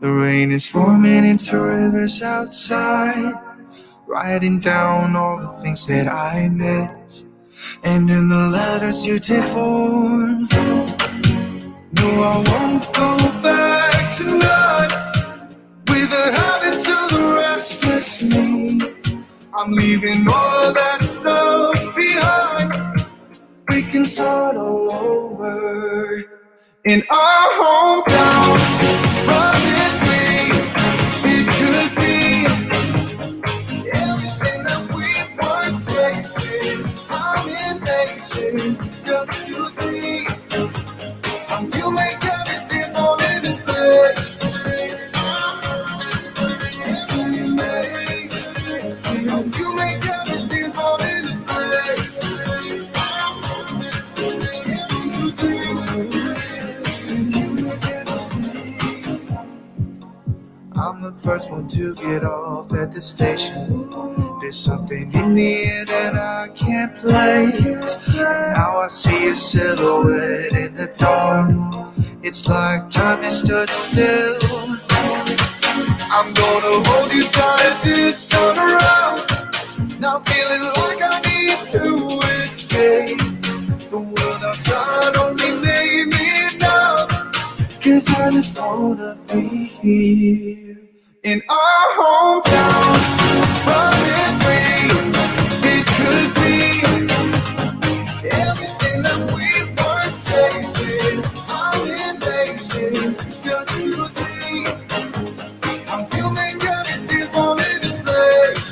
The rain is forming into rivers outside, writing down all the things that I miss, and in the letters you take form. No, I won't go back tonight with a habit to the restless me. I'm leaving all that stuff behind. We can start all over in our hometown. Running free, it could be everything that we were chasing. I'm impatient just to see how you make everything fall into place. You make everything fall into place. You see, you make everything. I'm the first one to get off at the station. There's something in the air that I can't place. Now I see a silhouette in the dark. It's like time has stood still. I'm gonna hold you tight this time around. Not feeling like I need to escape. The world outside only made me numb. 'Cause I just wanna be here in our hometown. Running free, it could be everything that we were chasing. I'm impatient just to see how you make everything fall into place.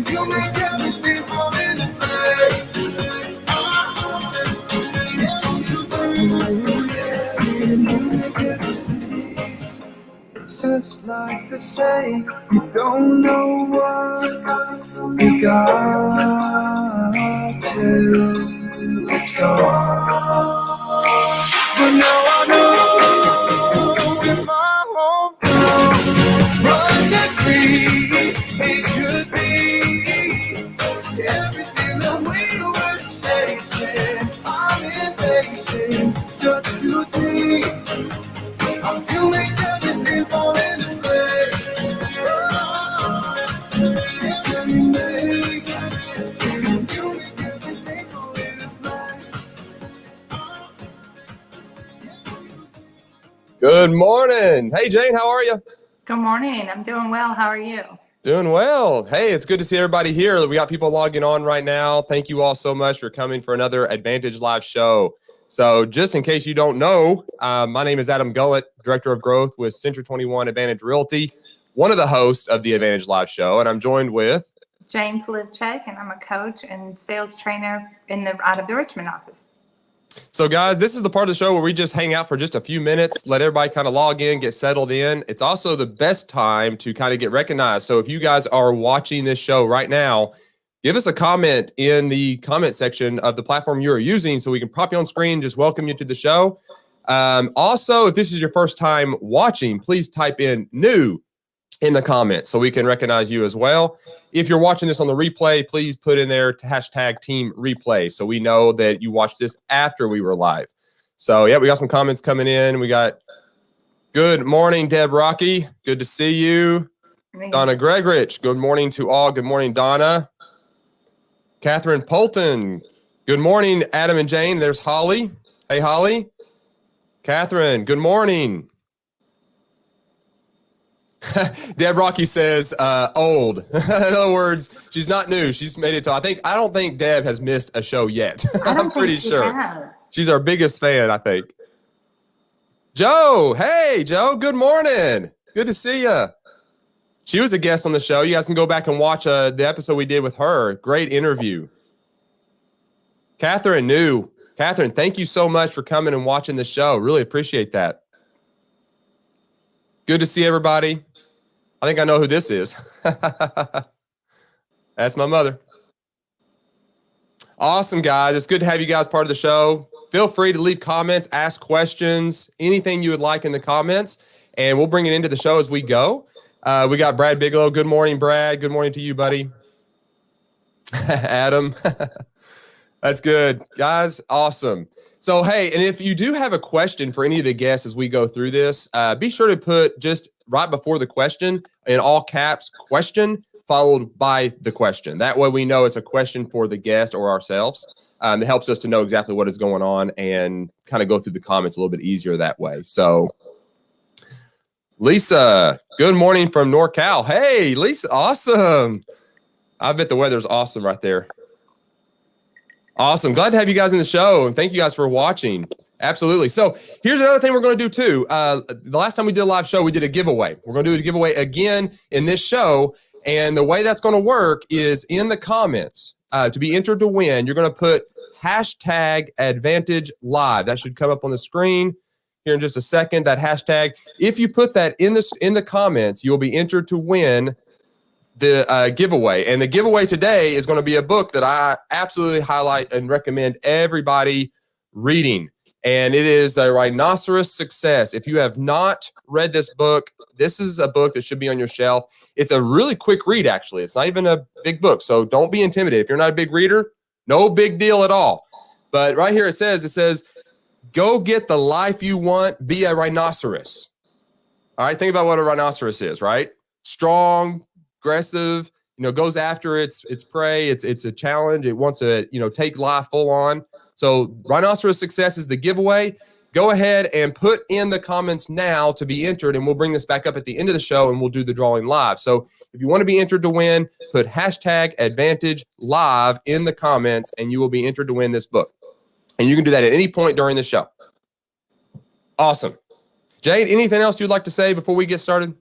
You make everything fall into place. It's just like the saying, you don't know what you got till it's gone. But now I know in my hometown, running free, it could be everything that we were chasing. I'm impatient just to see how you make everything fall into place. You make everything fall into place. Good morning. Hey, Jane, how are you? Good morning. I'm doing well. How are you? Doing well. Hey, it's good to see everybody here. We got people logging on right now. Thank you all so much for coming for another Advantage Live show. So just in case you don't know, my name is Adam Gullett, Director of Growth with C21 Advantage Realty, one of the hosts of the Advantage Live show, and I'm joined with Jane Polivchek, and I'm a coach and sales trainer out of the Richmond office. So guys, this is the part of the show where we just hang out for just a few minutes, let everybody kind of log in, get settled in. It's also the best time to kind of get recognized. So if you guys are watching this show right now, give us a comment in the comment section of the platform you are using so we can pop you on screen, just welcome you to the show. Also, if this is your first time watching, please type in new in the comments so we can recognize you as well. If you're watching this on the replay, please put in there hashtag team replay so we know that you watched this after we were live. So yeah, we got some comments coming in. We got good morning, Deb Rocky. Good to see you. Donna Gregorich. Good morning to all. Good morning, Donna. Catherine Polton. Good morning, Adam and Jane. There's Holly. Hey, Holly. Catherine, good morning. Deb Rocky says old. In other words, she's not new. She's made it to, I don't think Deb has missed a show yet. I'm pretty sure. Has. She's our biggest fan, I think. Joe, hey, Joe, good morning. Good to see you. She was a guest on the show. You guys can go back and watch the episode we did with her. Great interview. Catherine, new. Catherine, thank you so much for coming and watching the show. Really appreciate that. Good to see everybody. I think I know who this is. That's my mother. Awesome, guys. It's good to have you guys part of the show. Feel free to leave comments, ask questions, anything you would like in the comments, and we'll bring it into the show as we go. We got Brad Bigelow. Good morning, Brad. Good morning to you, buddy. Adam. That's good. Guys, awesome. So, hey, and if you do have a question for any of the guests as we go through this, be sure to put just right before the question in all caps, question, followed by the question. That way we know it's a question for the guest or ourselves. It helps us to know exactly what is going on and kind of go through the comments a little bit easier that way. So, Lisa, good morning from NorCal. Hey, Lisa, awesome. I bet the weather's awesome right there. Awesome. Glad to have you guys in the show. And thank you guys for watching. Absolutely. So here's another thing we're going to do too. The last time we did a live show, we did a giveaway. We're going to do a giveaway again in this show. And the way that's going to work is in the comments. To be entered to win, you're going to put hashtag Advantage Live. That should come up on the screen here in just a second, that hashtag. If you put that in the comments, you'll be entered to win the giveaway. And the giveaway today is going to be a book that I absolutely highlight and recommend everybody reading. And it is The Rhinoceros Success. If you have not read this book, this is a book that should be on your shelf. It's a really quick read, actually. It's not even a big book, so don't be intimidated. If you're not a big reader, no big deal at all. But right here it says, go get the life you want, be a rhinoceros. All right, think about what a rhinoceros is, right? Strong, aggressive, goes after its prey. It's a challenge. It wants to, take life full on. So Rhinoceros Success is the giveaway. Go ahead and put in the comments now to be entered, and we'll bring this back up at the end of the show and we'll do the drawing live. So if you want to be entered to win, put hashtag Advantage Live in the comments and you will be entered to win this book. And you can do that at any point during the show. Awesome. Jade, anything else you'd like to say before we get started?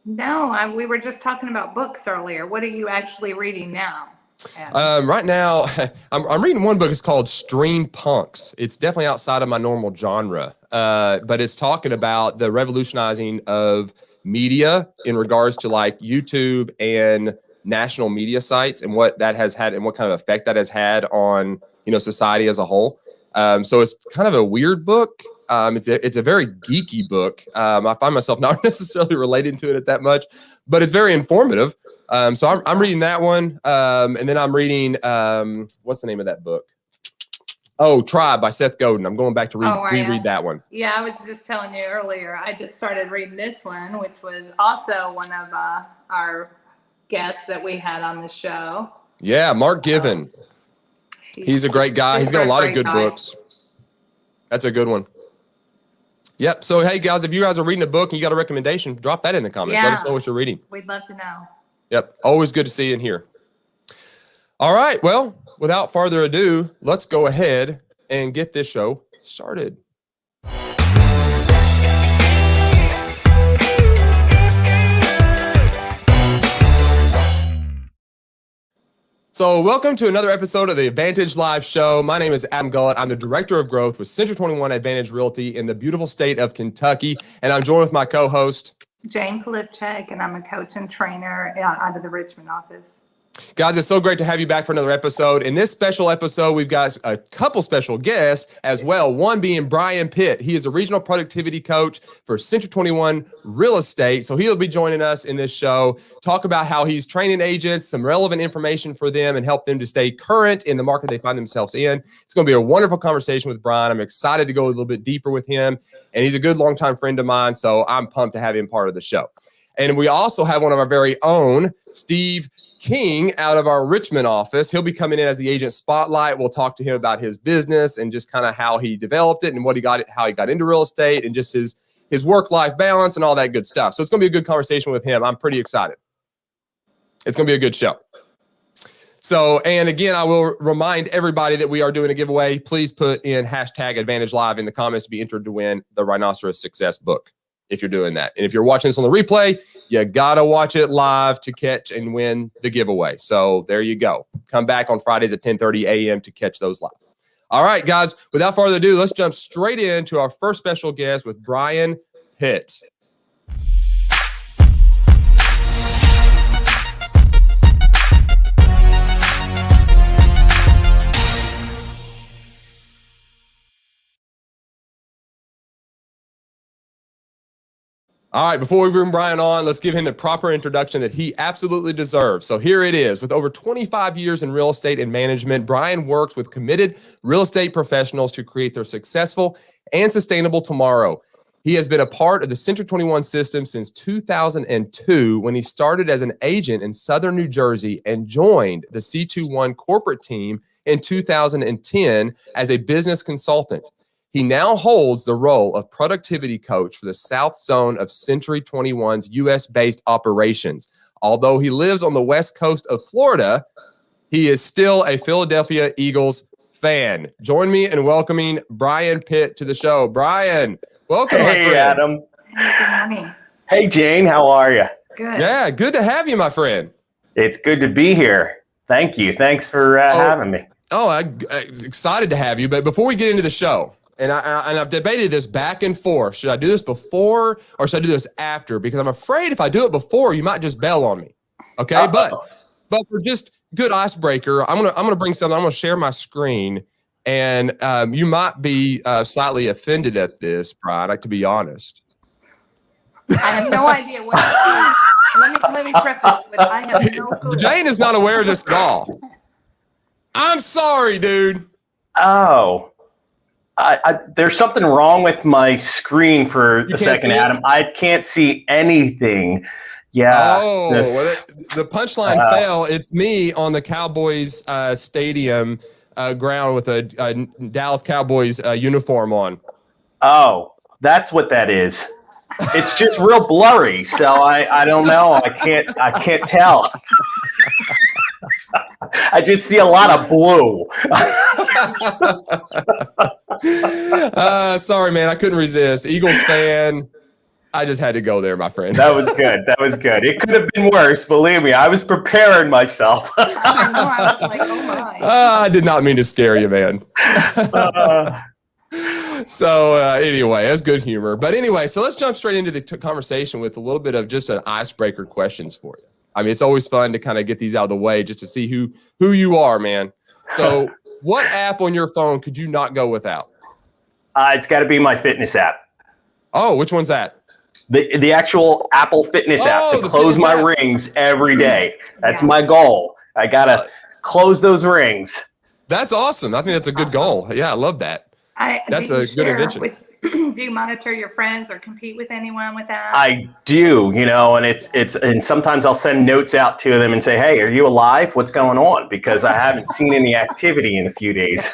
No, we were just talking about books earlier. What are you actually reading now? Right now, I'm reading one book. It's called Stream Punks. It's definitely outside of my normal genre, but it's talking about the revolutionizing of media in regards to like YouTube and national media sites and what that has had and what kind of effect that has had on, society as a whole. So it's kind of a weird book. It's a very geeky book. I find myself not necessarily relating to it that much, but it's very informative. So I'm reading that one. And then I'm reading, what's the name of that book? Oh, Tribe by Seth Godin. I'm going back to reread that one. Yeah, I was just telling you earlier, I just started reading this one, which was also one of our guests that we had on the show. Yeah, Mark Given. He's a great guy. He's got a lot of good books. That's a good one. Yep. So, hey, guys, if you guys are reading a book and you got a recommendation, drop that in the comments. Yeah. Let us know what you're reading. We'd love to know. Yep. Always good to see you and hear. All right. Well, without further ado, let's go ahead and get this show started. So welcome to another episode of the Advantage Live Show. My name is Adam Gullett. I'm the Director of Growth with C21 Advantage Realty in the beautiful state of Kentucky. And I'm joined with my co-host, Jane Polivchek, and I'm a coach and trainer out of the Richmond office. Guys, it's so great to have you back for another episode. In this special episode, we've got a couple special guests as well, one being Bryan Pitt. He is a regional productivity coach for C21 Real Estate. So he'll be joining us in this show, talk about how he's training agents, some relevant information for them, and help them to stay current in the market they find themselves in. It's going to be a wonderful conversation with Bryan. I'm excited to go a little bit deeper with him, and he's a good longtime friend of mine, so I'm pumped to have him part of the show. And we also have one of our very own, Steve King, out of our Richmond office. He'll be coming in as the agent spotlight. We'll talk to him about his business and just kind of how he developed it and how he got into real estate and just his work-life balance and all that good stuff. So it's going to be a good conversation with him. I'm pretty excited. It's going to be a good show. So, and again, I will remind everybody that we are doing a giveaway. Please put in hashtag Advantage Live in the comments to be entered to win the Rhinoceros Success book, if you're doing that. And if you're watching this on the replay, you got to watch it live to catch and win the giveaway. So there you go. Come back on Fridays at 10:30 a.m. to catch those live. All right, guys, without further ado, let's jump straight into our first special guest with Bryan Pitt. All right, before we bring Bryan on, let's give him the proper introduction that he absolutely deserves. So here it is. With over 25 years in real estate and management, Bryan works with committed real estate professionals to create their successful and sustainable tomorrow. He has been a part of the C21 system since 2002 when he started as an agent in Southern New Jersey and joined the C21 Corporate team in 2010 as a business consultant. He now holds the role of productivity coach for the South Zone of Century 21's U.S.-based operations. Although he lives on the west coast of Florida, he is still a Philadelphia Eagles fan. Join me in welcoming Bryan Pitt to the show. Bryan, welcome, my friend. Hey, Adam. Good morning. Hey, Jane. How are you? Good. Yeah, good to have you, my friend. It's good to be here. Thank you. Thanks for having me. Oh, I'm excited to have you. But before we get into the show, and I've debated this back and forth. Should I do this before or should I do this after? Because I'm afraid if I do it before, you might just bail on me. Okay, but for just good icebreaker, I'm gonna bring something. I'm gonna share my screen, and you might be slightly offended at this, Bryan. To be honest, I have no idea what. Let me preface with I have no clue. Jane is not aware of this at all. I'm sorry, dude. Oh. There's something wrong with my screen for a second, Adam. I can't see anything. Yeah. Oh, the punchline fell. It's me on the Cowboys stadium ground with a Dallas Cowboys uniform on. Oh, that's what that is. It's just real blurry, so I don't know. I can't tell. I just see a lot of blue. Sorry, man. I couldn't resist. Eagles fan. I just had to go there, my friend. That was good. That was good. It could have been worse. Believe me, I was preparing myself. I know. I was like, oh my. I did not mean to scare you, man. So anyway, that's good humor. But anyway, so let's jump straight into the conversation with a little bit of just an icebreaker questions for you. I mean, it's always fun to kind of get these out of the way just to see who you are, man. So what app on your phone could you not go without? It's got to be my fitness app. Oh, which one's that? The actual Apple Fitness app to close my rings every day. That's my goal. I got to close those rings. That's awesome. I think that's a good goal. Yeah, I love that. That's a good invention. Do you monitor your friends or compete with anyone with that? I do, and sometimes I'll send notes out to them and say, hey, are you alive? What's going on? Because I haven't seen any activity in a few days.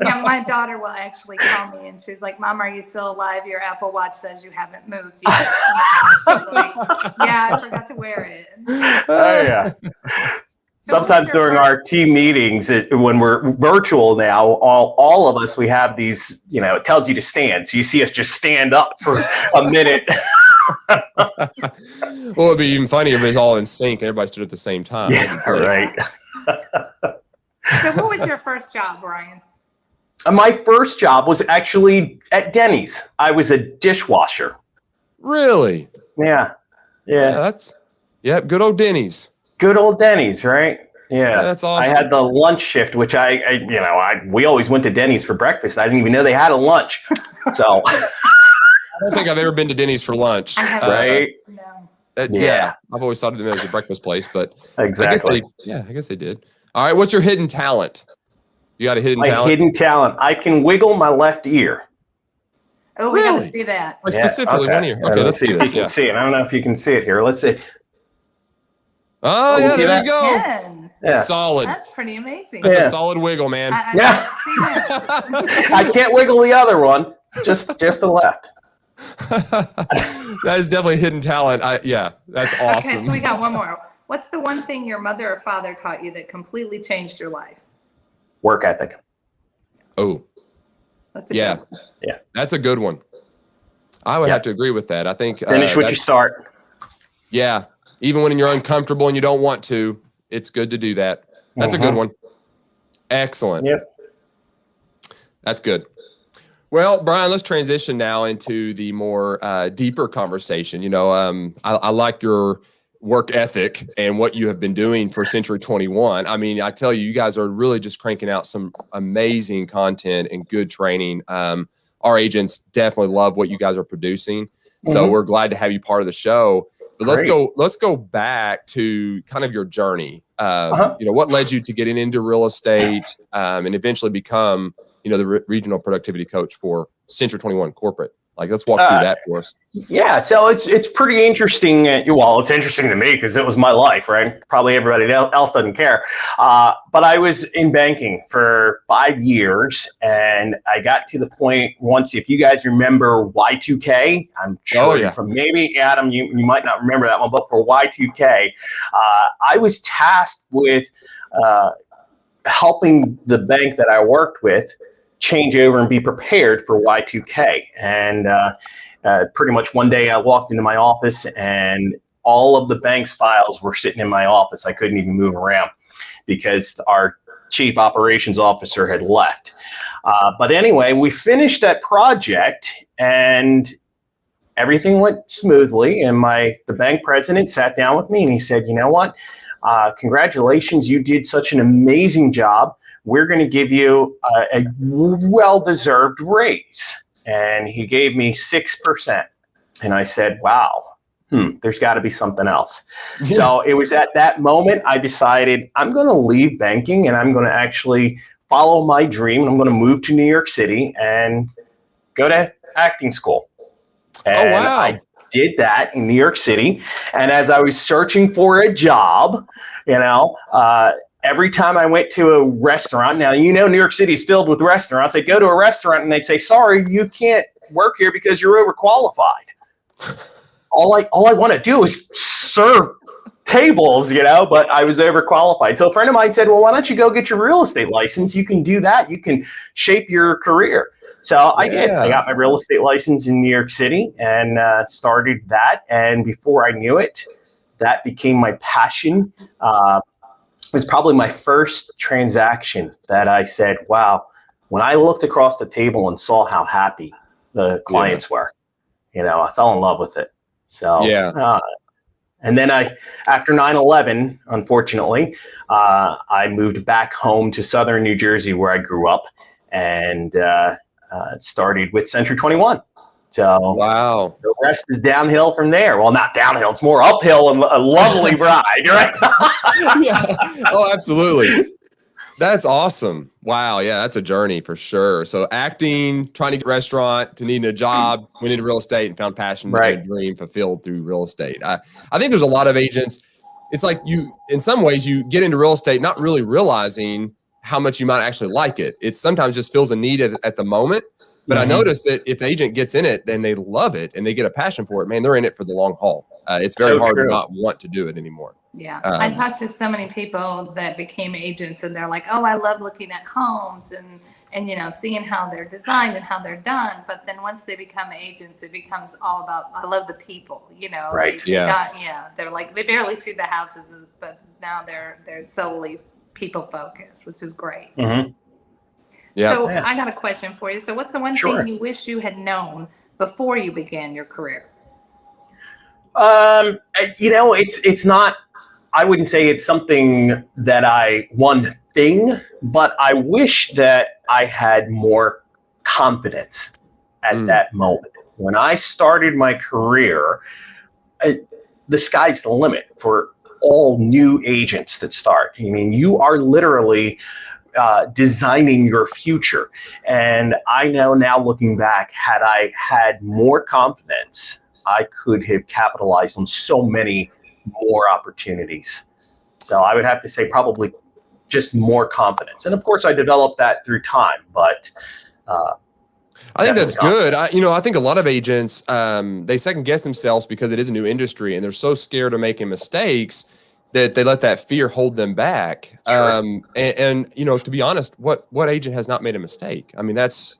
Yeah, my daughter will actually call me and she's like, Mom, are you still alive? Your Apple Watch says you haven't moved yet. Like, yeah, I forgot to wear it. Oh, yeah. Sometimes during our team meetings, when we're virtual now, all of us, we have these, it tells you to stand. So you see us just stand up for a minute. Well, it'd be even funnier if it was all in sync and everybody stood at the same time. Yeah, right. So what was your first job, Bryan? My first job was actually at Denny's. I was a dishwasher. Really? Yeah. Good old Denny's. Good old Denny's, right? Yeah, that's awesome. I had the lunch shift, which we always went to Denny's for breakfast. I didn't even know they had a lunch. So I don't think I've ever been to Denny's for lunch. Right? No. Yeah, I've always thought of them as a breakfast place, but exactly. I guess they did. All right, what's your hidden talent? You got a hidden talent? My hidden talent. I can wiggle my left ear. Oh, we got to see that. Like specifically one ear. Okay, let's see this. You can see it. I don't know if you can see it here. Let's see. Oh, yeah, there you go. Yeah. Solid. That's pretty amazing. That's a solid wiggle, man. Yeah. I can't wiggle the other one, just the left. That is definitely hidden talent. That's awesome. Okay, so we got one more. What's the one thing your mother or father taught you that completely changed your life? Work ethic. Oh. That's a good one. Yeah. That's a good one. I would have to agree with that. I think finish what you start. Yeah. Even when you're uncomfortable and you don't want to, it's good to do that. That's a good one. Excellent. Yep. That's good. Well, Bryan, let's transition now into the more deeper conversation. I like your work ethic and what you have been doing for Century 21. I mean, I tell you, you guys are really just cranking out some amazing content and good training. Our agents definitely love what you guys are producing. So we're glad to have you part of the show. But Great. let's go back to kind of your journey. What led you to getting into real estate and eventually become, the regional productivity coach for C21 Corporate? Like, let's walk through that for us. Yeah, so it's pretty interesting. Well, it's interesting to me because it was my life, right? Probably everybody else doesn't care. But I was in banking for 5 years, and I got to the point once, if you guys remember Y2K, I'm sure you're from, maybe Adam, you might not remember that one, but for Y2K, I was tasked with helping the bank that I worked with change over and be prepared for Y2K. And pretty much one day I walked into my office and all of the bank's files were sitting in my office. I couldn't even move around because our chief operations officer had left. But anyway, we finished that project and everything went smoothly. And the bank president sat down with me and he said, you know what? Congratulations, you did such an amazing job. We're going to give you a well-deserved raise. And he gave me 6%. And I said, wow, there's got to be something else. So it was at that moment I decided I'm going to leave banking and I'm going to actually follow my dream. I'm going to move to New York City and go to acting school. And I did that in New York City. And as I was searching for a job, every time I went to a restaurant, now, New York City is filled with restaurants. I'd go to a restaurant and they'd say, sorry, you can't work here because you're overqualified. All I want to do is serve tables, but I was overqualified. So a friend of mine said, well, why don't you go get your real estate license? You can do that. You can shape your career. So I did. I got my real estate license in New York City and started that. And before I knew it, that became my passion. It was probably my first transaction that I said, wow, when I looked across the table and saw how happy the clients were, I fell in love with it. So, and then after 9/11, unfortunately, I moved back home to Southern New Jersey where I grew up and started with Century 21. So wow, the rest is downhill from there. Well, not downhill; it's more uphill and a lovely ride, right? Yeah. Oh, absolutely. That's awesome. Wow. Yeah, that's a journey for sure. So acting, trying to get a restaurant, to needing a job, went into real estate and found passion and a dream fulfilled through real estate. I think there's a lot of agents. It's like in some ways, you get into real estate not really realizing how much you might actually like it. It sometimes just feels a need at the moment. But I noticed that if the agent gets in it, then they love it and they get a passion for it. Man, they're in it for the long haul. It's very hard to not want to do it anymore. Yeah. I talked to so many people that became agents and they're like, oh, I love looking at homes and seeing how they're designed and how they're done. But then once they become agents, it becomes all about, I love the people, Right. They're like, they barely see the houses, but now they're solely people focused, which is great. Yeah. So I got a question for you. So what's the one thing you wish you had known before you began your career? It's not, I wouldn't say it's something that one thing, but I wish that I had more confidence at that moment. When I started my career, the sky's the limit for all new agents that start. I mean, you are literally designing your future. And I know now, looking back, had I had more confidence, I could have capitalized on so many more opportunities. So I would have to say probably just more confidence. And of course, I developed that through time, but I think that's good. I think a lot of agents, they second guess themselves because it is a new industry and they're so scared of making mistakes that they let that fear hold them back. And to be honest, what agent has not made a mistake? I mean, that's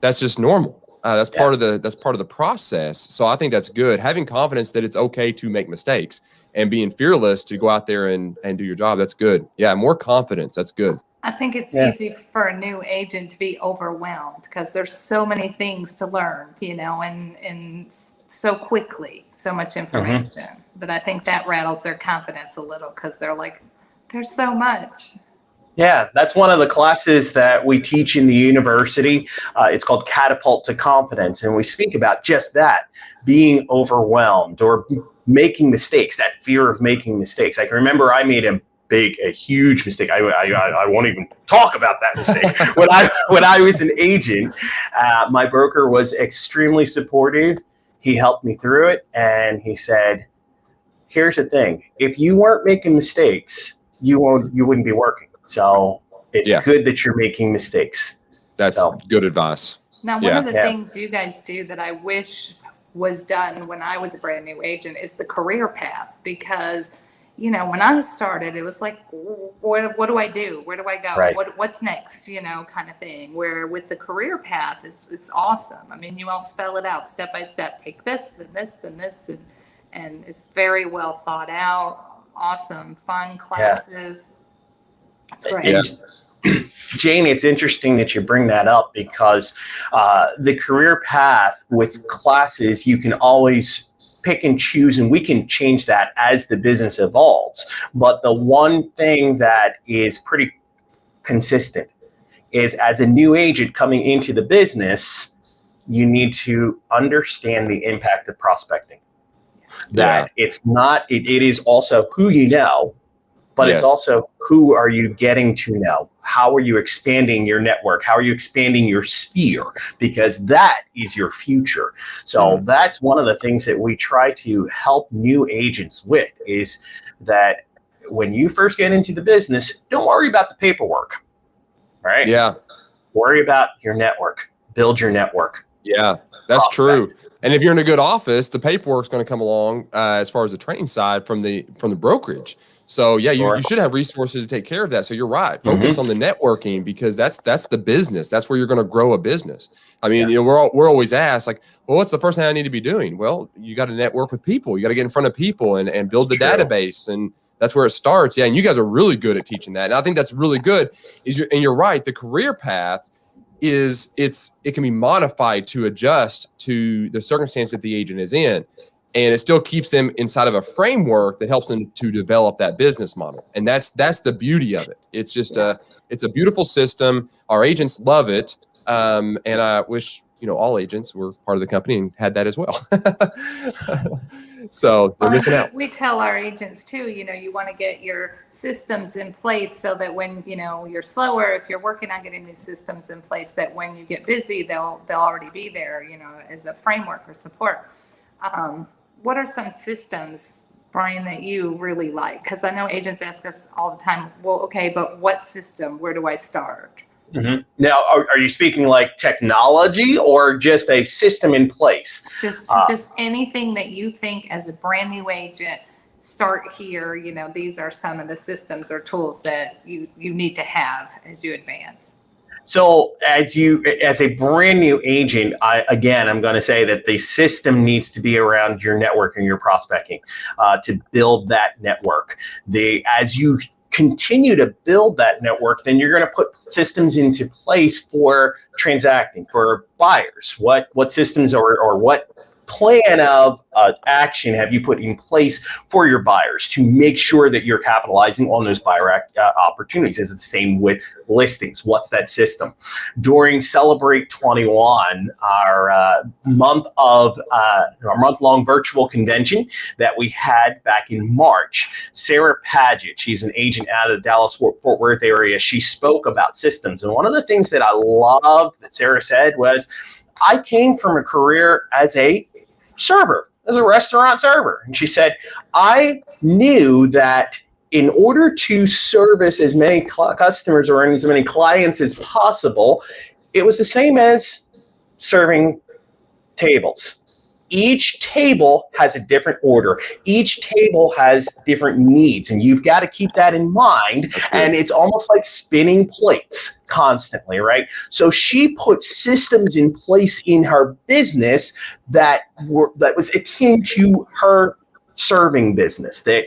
just normal. That's part of the process. So I think that's good. Having confidence that it's okay to make mistakes and being fearless to go out there and do your job. That's good. Yeah. More confidence. That's good. I think it's easy for a new agent to be overwhelmed because there's so many things to learn, and so quickly, so much information. But I think that rattles their confidence a little because they're like, there's so much. Yeah, that's one of the classes that we teach in the university. It's called Catapult to Confidence. And we speak about just that, being overwhelmed or making mistakes, that fear of making mistakes. I can remember I made a huge mistake. I won't even talk about that mistake. When I was an agent, my broker was extremely supportive. He helped me through it. And he said, here's the thing. If you weren't making mistakes, you wouldn't be working. So it's good that you're making mistakes. That's good advice. Now, one of the things you guys do that I wish was done when I was a brand new agent is the career path, because, you know, when I started, it was like, what do I do? Where do I go? Right. What's next? You know, kind of thing. Where with the career path, it's awesome. I mean, you all spell it out step by step. Take this, then this, then this, and it's very well thought out. Awesome, fun classes. That's great. Yeah. Jane, it's interesting that you bring that up, because the career path with classes, you can always pick and choose, and we can change that as the business evolves. But the one thing that is pretty consistent is, as a new agent coming into the business, you need to understand the impact of prospecting. That it's not, it is also who you know, but it's also who are you getting to know? How are you expanding your network? How are you expanding your sphere? Because that is your future. So that's one of the things that we try to help new agents with, is that when you first get into the business, don't worry about the paperwork, right? Yeah. Worry about your network. Build your network. Yeah, that's true. And if you're in a good office, the paperwork's going to come along as far as the training side from the brokerage. So yeah, you should have resources to take care of that. So you're right. Focus on the networking, because that's the business. That's where you're going to grow a business. I mean, you know, we're always asked, like, well, what's the first thing I need to be doing? Well, you got to network with people. You got to get in front of people and build the database, and that's where it starts. Yeah, and you guys are really good at teaching that. And I think that's really good. And you're right. The career path it can be modified to adjust to the circumstance that the agent is in. And it still keeps them inside of a framework that helps them to develop that business model. And that's the beauty of it. It's just it's a beautiful system. Our agents love it. And I wish, you know, all agents were part of the company and had that as well. So they're missing out. We tell our agents too, you know, you want to get your systems in place so that when, you know, you're slower, if you're working on getting these systems in place, that when you get busy, they'll already be there, you know, as a framework or support. What are some systems, Bryan, that you really like? Because I know agents ask us all the time, well, okay, but what system? Where do I start? Now, are you speaking like technology or just a system in place? Just anything that you think as a brand new agent, start here. You know, these are some of the systems or tools that you need to have as you advance. So as a brand new agent, I'm going to say that the system needs to be around your network and your prospecting to build that network. As you continue to build that network, then you're going to put systems into place for transacting, for buyers. What systems or what plan of action have you put in place for your buyers to make sure that you're capitalizing on those buyer opportunities? Is it the same with listings? What's that system? During Celebrate 21, our month-long virtual convention that we had back in March, Sarah Paget, she's an agent out of the Dallas-Fort Worth area, she spoke about systems. And one of the things that I loved that Sarah said was, I came from a career as a server, as a restaurant server. And she said, I knew that in order to service as many customers or as many clients as possible, it was the same as serving tables. Each table has a different order. Each table has different needs, and you've got to keep that in mind. And it's almost like spinning plates constantly, right? So she put systems in place in her business that was akin to her serving business, that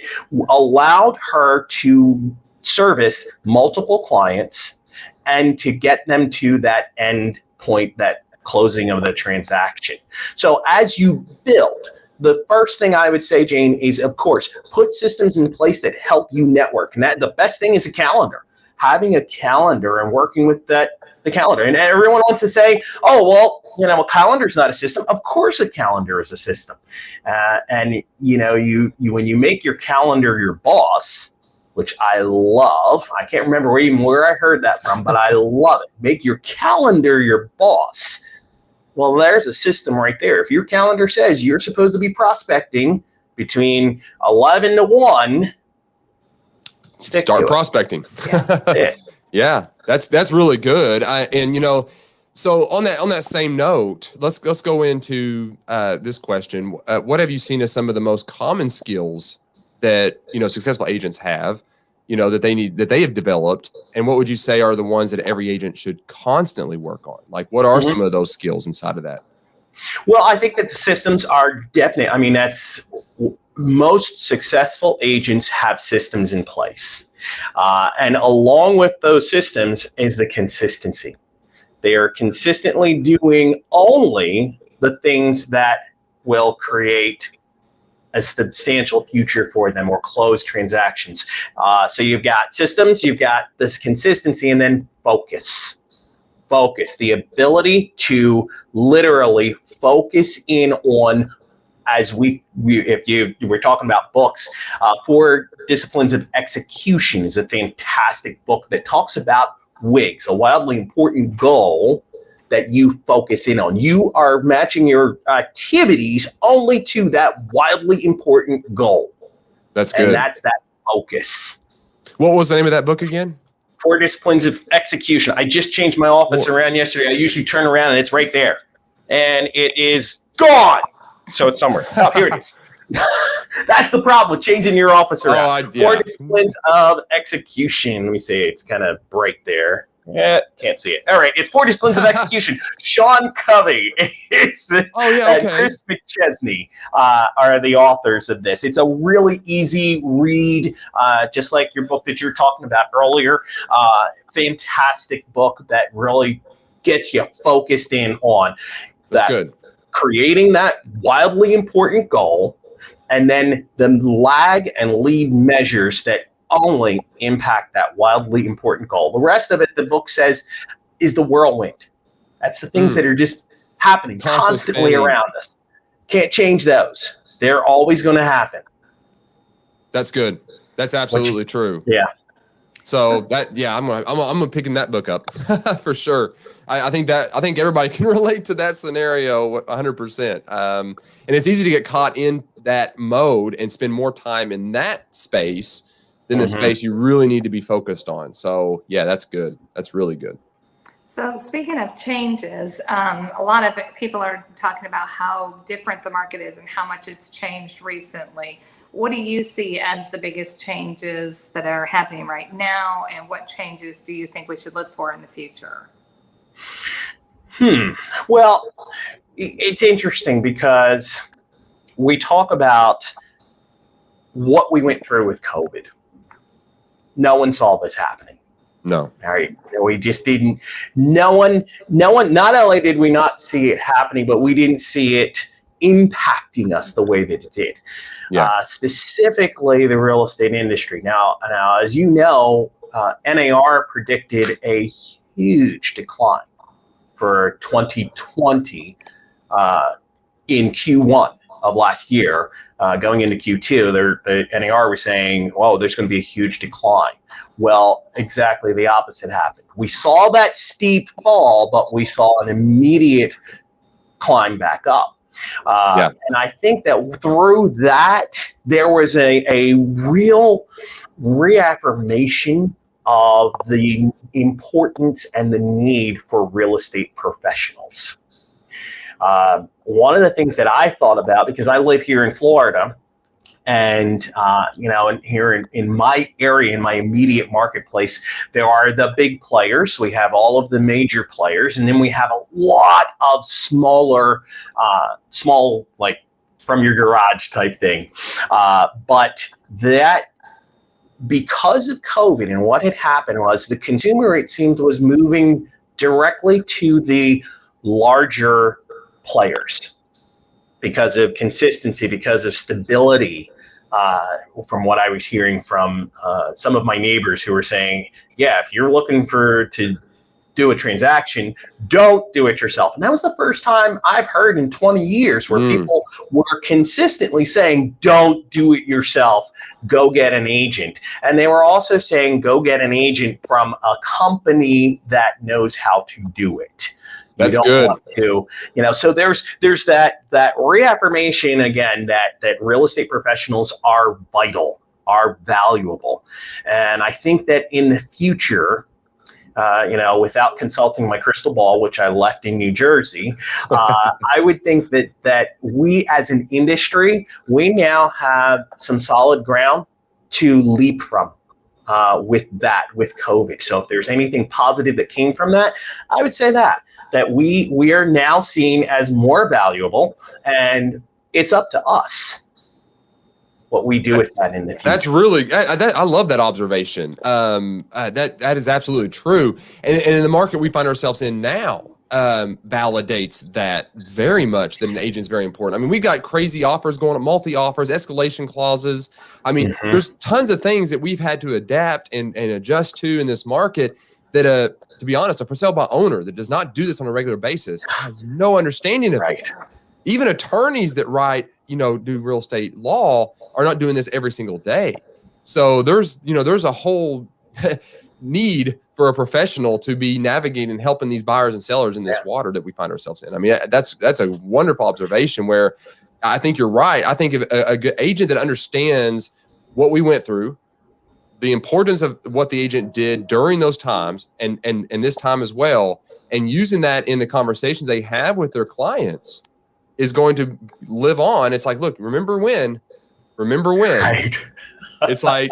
allowed her to service multiple clients and to get them to that end point, that closing of the transaction. So as you build, the first thing I would say, Jane, is, of course, put systems in place that help you network. And that the best thing is a calendar. having a calendar and working with the calendar. And everyone wants to say, oh, well, a calendar's not a system. Of course a calendar is a system. And when you make your calendar your boss, which I love, I can't remember where I heard that from, but I love it. Make your calendar your boss. Well, there's a system right there. If your calendar says you're supposed to be prospecting between 11 to 1, start prospecting. Yeah, that's really good. So on that same note, let's go into this question. What have you seen as some of the most common skills that successful agents have, that they have developed, and what would you say are the ones that every agent should constantly work on? Like, what are some of those skills inside of that? Well, I think that the systems are definite. I mean, most successful agents have systems in place. And along with those systems is the consistency. They are consistently doing only the things that will create a substantial future for them or close transactions. So you've got systems, you've got this consistency, and then focus. The ability to literally focus in on, as if you were talking about books, 4 Disciplines of Execution is a fantastic book that talks about WIGs, a wildly important goal that you focus in on. You are matching your activities only to that wildly important goal. That's good. And that's that focus. What was the name of that book again? 4 Disciplines of Execution. I just changed my office around yesterday. I usually turn around and it's right there. And it is gone. So it's somewhere. Oh, here it is. That's the problem with changing your office around. 4 Disciplines of Execution. Let me see. It's kind of bright there. Yeah, can't see it. All right, it's 4 Disciplines of Execution. Sean Covey and Chris McChesney are the authors of this. It's a really easy read, just like your book that you were talking about earlier. Fantastic book that really gets you focused in on That's good. Creating that wildly important goal, and then the lag and lead measures that only impact that wildly important goal. The rest of it, the book says, is the whirlwind. That's the things that are just happening constantly around us. Can't change those. They're always going to happen. That's good. That's absolutely true. Yeah. So I'm gonna picking that book up for sure. I think everybody can relate to that scenario 100%. And it's easy to get caught in that mode and spend more time in that space than the space you really need to be focused on. So yeah, that's good. That's really good. So speaking of changes, a lot of people are talking about how different the market is and how much it's changed recently. What do you see as the biggest changes that are happening right now, and what changes do you think we should look for in the future? Well, it's interesting because we talk about what we went through with COVID. No one saw this happening. No. All right. We just didn't. No one, not only did we not see it happening, but we didn't see it impacting us the way that it did. Specifically the real estate industry. Now, as you know, NAR predicted a huge decline for 2020 in Q1 of last year. Going into Q2, the NAR was saying, "Whoa, there's going to be a huge decline." Well, exactly the opposite happened. We saw that steep fall, but we saw an immediate climb back up. And I think that through that, there was a real reaffirmation of the importance and the need for real estate professionals. One of the things that I thought about, because I live here in Florida, and and here in my area, in my immediate marketplace, there are the big players. We have all of the major players, and then we have a lot of smaller, small, like from your garage type thing. But that, because of COVID and what had happened was the consumer, it seemed, was moving directly to the larger players because of consistency, because of stability. from what I was hearing from some of my neighbors who were saying, yeah, if you're looking to do a transaction, don't do it yourself. And that was the first time I've heard in 20 years where people were consistently saying, don't do it yourself, go get an agent. And they were also saying, go get an agent from a company that knows how to do it. That's you don't good. Want to, so there's that reaffirmation again that real estate professionals are vital, are valuable. And I think that in the future, without consulting my crystal ball, which I left in New Jersey, I would think that we as an industry, we now have some solid ground to leap from with COVID. So if there's anything positive that came from that, I would say that we are now seen as more valuable, and it's up to us what we do with that in the future. That's really, I love that observation. That is absolutely true. And in the market we find ourselves in now, validates that very much, that an agent's very important. I mean, we've got crazy offers going on, multi-offers, escalation clauses. I mean, there's tons of things that we've had to adapt and adjust to in this market that, to be honest, a for sale by owner that does not do this on a regular basis has no understanding of it. Even attorneys that do real estate law are not doing this every single day. So there's a whole need for a professional to be navigating and helping these buyers and sellers in this water that we find ourselves in. I mean, that's a wonderful observation where I think you're right. I think if a good agent that understands what we went through, the importance of what the agent did during those times and this time as well, and using that in the conversations they have with their clients, is going to live on. It's like, look, remember when, right. It's like,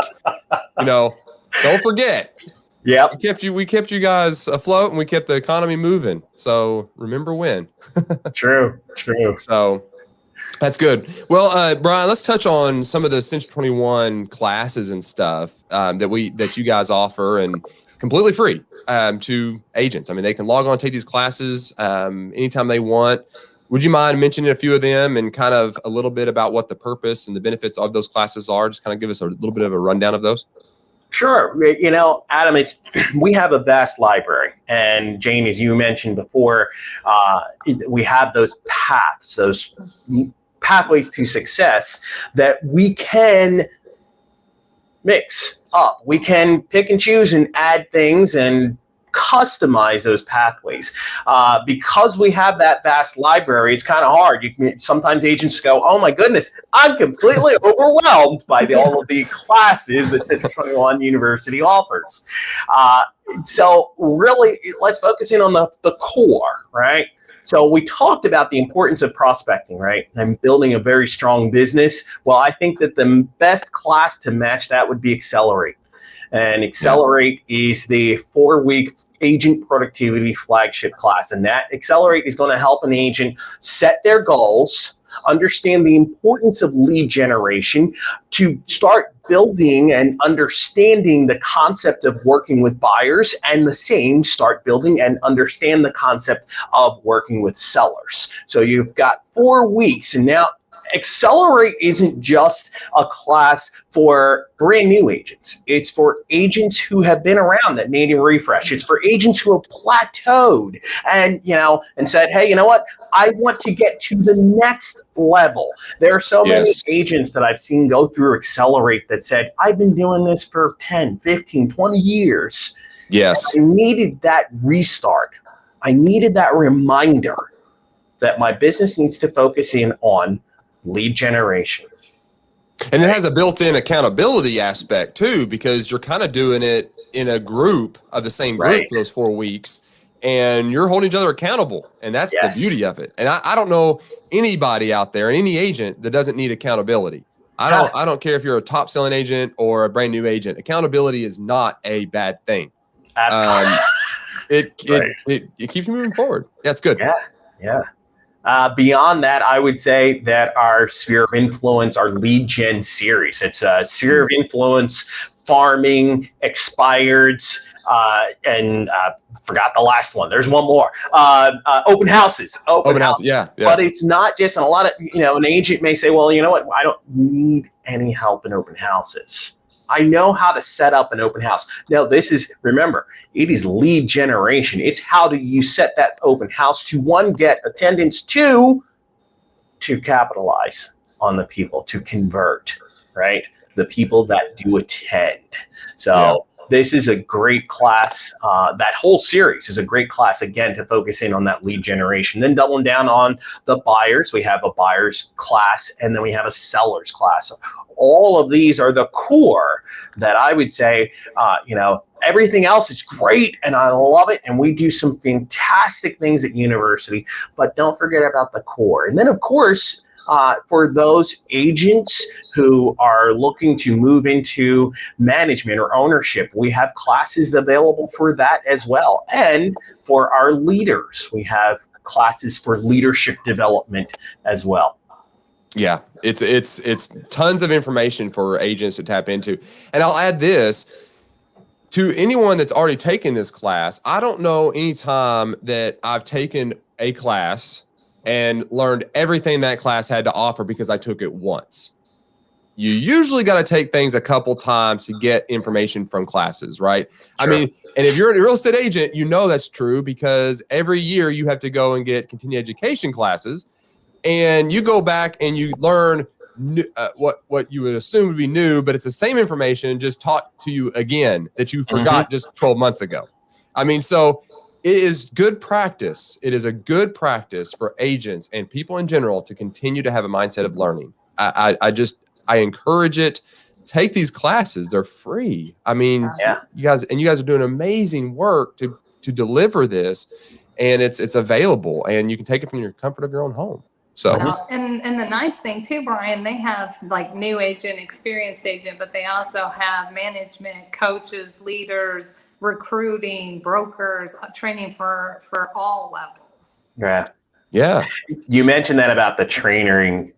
don't forget. Yeah. We kept you guys afloat and we kept the economy moving. So remember when. True. So that's good. Well, Bryan, let's touch on some of the C21 classes and stuff that you guys offer, and completely free to agents. I mean, they can log on, take these classes anytime they want. Would you mind mentioning a few of them and kind of a little bit about what the purpose and the benefits of those classes are? Just kind of give us a little bit of a rundown of those. Sure. Adam, we have a vast library. And Jane, as you mentioned before, we have those pathways to success that we can mix up. We can pick and choose and add things and customize those pathways. Because we have that vast library, it's kind of hard. Sometimes agents go, oh my goodness, I'm completely overwhelmed by all of the classes that C21 University offers. So really, let's focus in on the core, right? So we talked about the importance of prospecting, right? And building a very strong business. Well, I think that the best class to match that would be Accelerate. And Accelerate is the 4-week agent productivity flagship class. And that Accelerate is going to help an agent set their goals, understand the importance of lead generation, to start building and understanding the concept of working with buyers, and the same start building and understand the concept of working with sellers. So you've got 4 weeks, and now Accelerate isn't just a class for brand new agents. It's for agents who have been around that need a refresh. It's for agents who have plateaued and said, hey, you know what? I want to get to the next level. There are so many agents that I've seen go through Accelerate that said, I've been doing this for 10, 15, 20 years. Yes. I needed that restart. I needed that reminder that my business needs to focus in on lead generation. And it has a built-in accountability aspect too, because you're kind of doing it in a group of the same group for those 4 weeks, and you're holding each other accountable. And that's the beauty of it. And I don't know anybody out there, and any agent, that doesn't need accountability. I don't care if you're a top selling agent or a brand new agent. Accountability is not a bad thing. It keeps you moving forward. That's good. Yeah. Beyond that, I would say that our Sphere of Influence, our lead gen series, it's a Sphere of Influence farming, expireds, and forgot the last one. There's one more. Open houses. Open house. Yeah. But it's not just, and a lot of, an agent may say, well, you know what? I don't need any help in open houses. I know how to set up an open house. Now, remember, it is lead generation. It's how do you set that open house to, one, get attendance, two, to capitalize on the people, to convert, right? The people that do attend. So this is a great class. That whole series is a great class, again, to focus in on that lead generation. Then doubling down on the buyers. We have a buyer's class, and then we have a seller's class. All of these are the core that I would say, everything else is great and I love it. And we do some fantastic things at university, but don't forget about the core. And then, of course, for those agents who are looking to move into management or ownership, we have classes available for that as well. And for our leaders, we have classes for leadership development as well. Yeah, it's tons of information for agents to tap into. And I'll add this to anyone that's already taken this class. I don't know any time that I've taken a class and learned everything that class had to offer because I took it once. You usually got to take things a couple times to get information from classes, right? Sure. I mean, and if you're a real estate agent, that's true because every year you have to go and get continuing education classes. And you go back and you learn what you would assume would be new, but it's the same information just taught to you again that you forgot just 12 months ago. I mean, so it is good practice. It is a good practice for agents and people in general to continue to have a mindset of learning. I encourage it. Take these classes. They're free. I mean, you guys are doing amazing work to deliver this, and it's available, and you can take it from your comfort of your own home. So, and the nice thing too, Bryan, they have like new agent, experienced agent, but they also have management, coaches, leaders, recruiting, brokers, training for all levels. Yeah. You mentioned that about the trainers.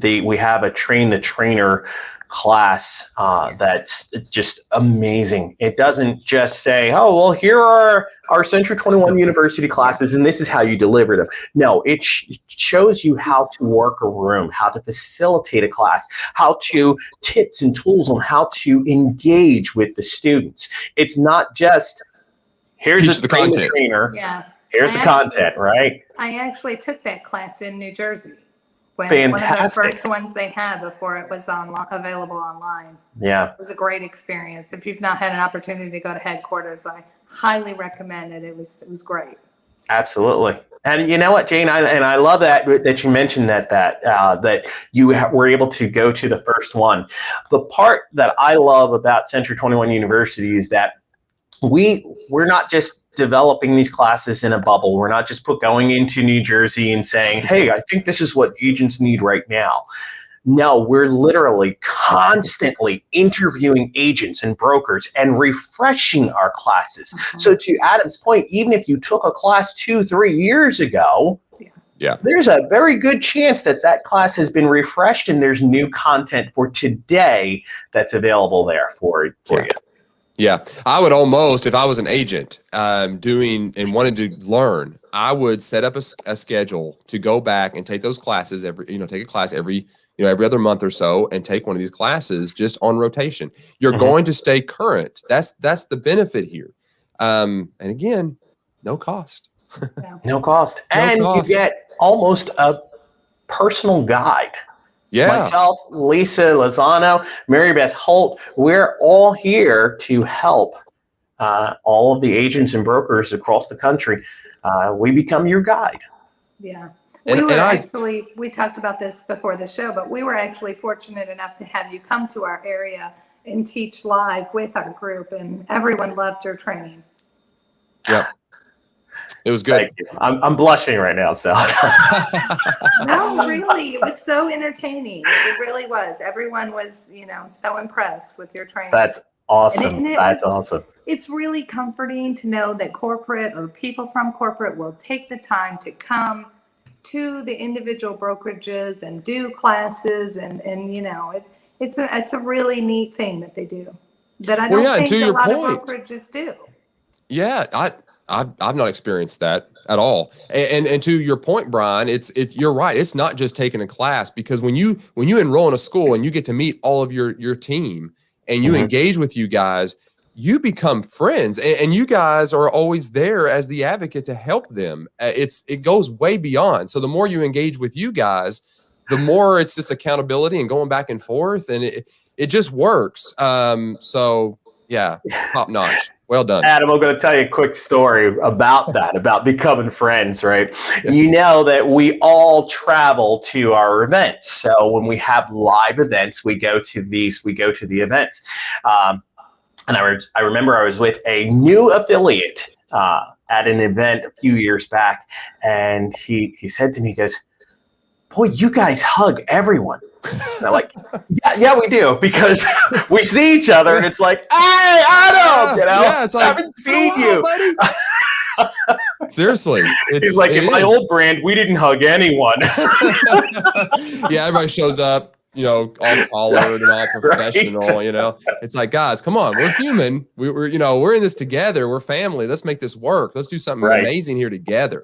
We have a train the trainer class that's just amazing. It doesn't just say, oh, well, here are our Century 21 University classes, and this is how you deliver them. No, it shows you how to work a room, how to facilitate a class, how to tips and tools on how to engage with the students. It's not just, here's a trainer. Yeah. Here's the content, right? I actually took that class in New Jersey. Fantastic. One of the first ones they had before it was available online. Yeah. It was a great experience. If you've not had an opportunity to go to headquarters, I highly recommend it. It was great. Absolutely. And you know what, Jane, I love that you mentioned that you were able to go to the first one. The part that I love about Century 21 University is that we're not just developing these classes in a bubble. We're not just going into New Jersey and saying, hey, I think this is what agents need right now. No, we're literally constantly interviewing agents and brokers and refreshing our classes. So to Adam's point, even if you took a class 2-3 years ago, there's a very good chance that class has been refreshed and there's new content for today that's available there for you. Yeah, I would almost, if I was an agent doing and wanted to learn, I would set up a schedule to go back and take those classes take a class every other month or so and take one of these classes just on rotation. You're going to stay current. That's the benefit here. And again, no cost. No cost. And you get almost a personal guide. Yeah. Myself, Lisa Lozano, Mary Beth Holt, we're all here to help all of the agents and brokers across the country. We become your guide. Yeah. We talked about this before the show, but we were actually fortunate enough to have you come to our area and teach live with our group, and everyone loved your training. Yep. It was good. Thank you. I'm blushing right now, so. No, really, it was so entertaining. It really was. Everyone was, so impressed with your training. That's awesome. That's awesome. It's really comforting to know that corporate or people from corporate will take the time to come to the individual brokerages and do classes and it's a really neat thing that they do that I don't think a lot of brokerages do. Yeah, I've not experienced that at all. And to your point, Bryan, it's you're right. It's not just taking a class, because when you enroll in a school and you get to meet all of your team and you engage with you guys, you become friends, and you guys are always there as the advocate to help them. It goes way beyond. So the more you engage with you guys, the more it's this accountability and going back and forth, and it just works. So yeah, top notch. Well done. Adam, I'm going to tell you a quick story about that, about becoming friends, right? Yeah. You know that we all travel to our events. So when we have live events, we go to the events. And I remember I was with a new affiliate at an event a few years back, and he said to me, he goes, "Boy, you guys hug everyone." And I'm like, yeah, we do, because we see each other, and it's like, "Hey, Adam, it's like, I haven't seen you." Seriously, he's like, in my old brand, we didn't hug anyone. Yeah, everybody shows up, all collared and all professional. Right. It's like, guys, come on, we're human. We're in this together. We're family. Let's make this work. Let's do something amazing here together.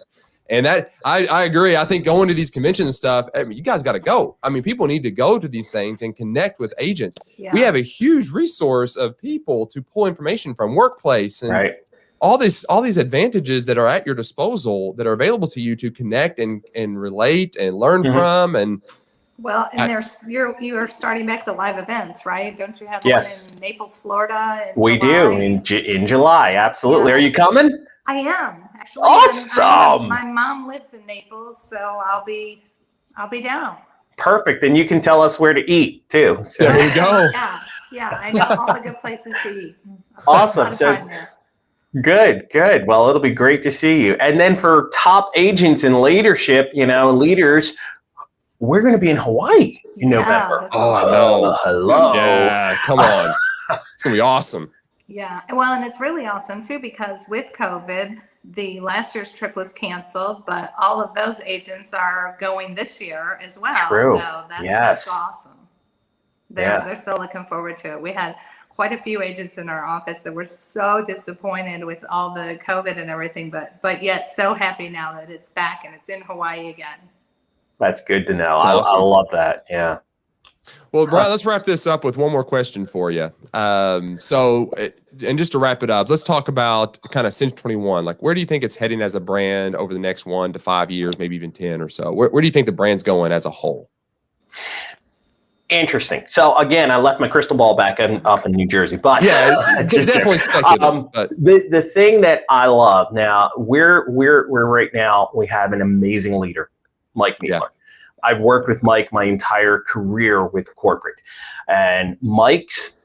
And that I agree. I think going to these conventions and stuff, you guys got to go. I mean, people need to go to these things and connect with agents. Yeah. We have a huge resource of people to pull information from, workplace, and all these advantages that are at your disposal, that are available to you to connect and relate and learn from. And well, and you're starting back the live events, right? Don't you have one in Naples, Florida? We do in July. Absolutely. Yeah. Are you coming? I am, actually. Awesome. My mom lives in Naples, so I'll be down. Perfect. And you can tell us where to eat too. So. There we go. Yeah. I know all the good places to eat. Awesome. So good. Well, it'll be great to see you. And then for top agents in leadership, leaders, we're going to be in Hawaii in November. Oh, hello. Yeah, come on. It's going to be awesome. Yeah, well, and it's really awesome too, because with COVID, the last year's trip was canceled, but all of those agents are going this year as well. True. So that's awesome. They're so looking forward to it. We had quite a few agents in our office that were so disappointed with all the COVID and everything, but yet so happy now that it's back and it's in Hawaii again. That's good to know. Awesome. I love that. Yeah. Well, Bryan, let's wrap this up with one more question for you. And just to wrap it up, let's talk about kind of C21. Like, where do you think it's heading as a brand over the next 1 to 5 years, maybe even 10 or so? Where do you think the brand's going as a whole? Interesting. So again, I left my crystal ball back up in New Jersey, but definitely speculative. But the thing that I love now, we're right now, we have an amazing leader, Mike Mueller. Yeah. I've worked with Mike my entire career with corporate, and Mike's,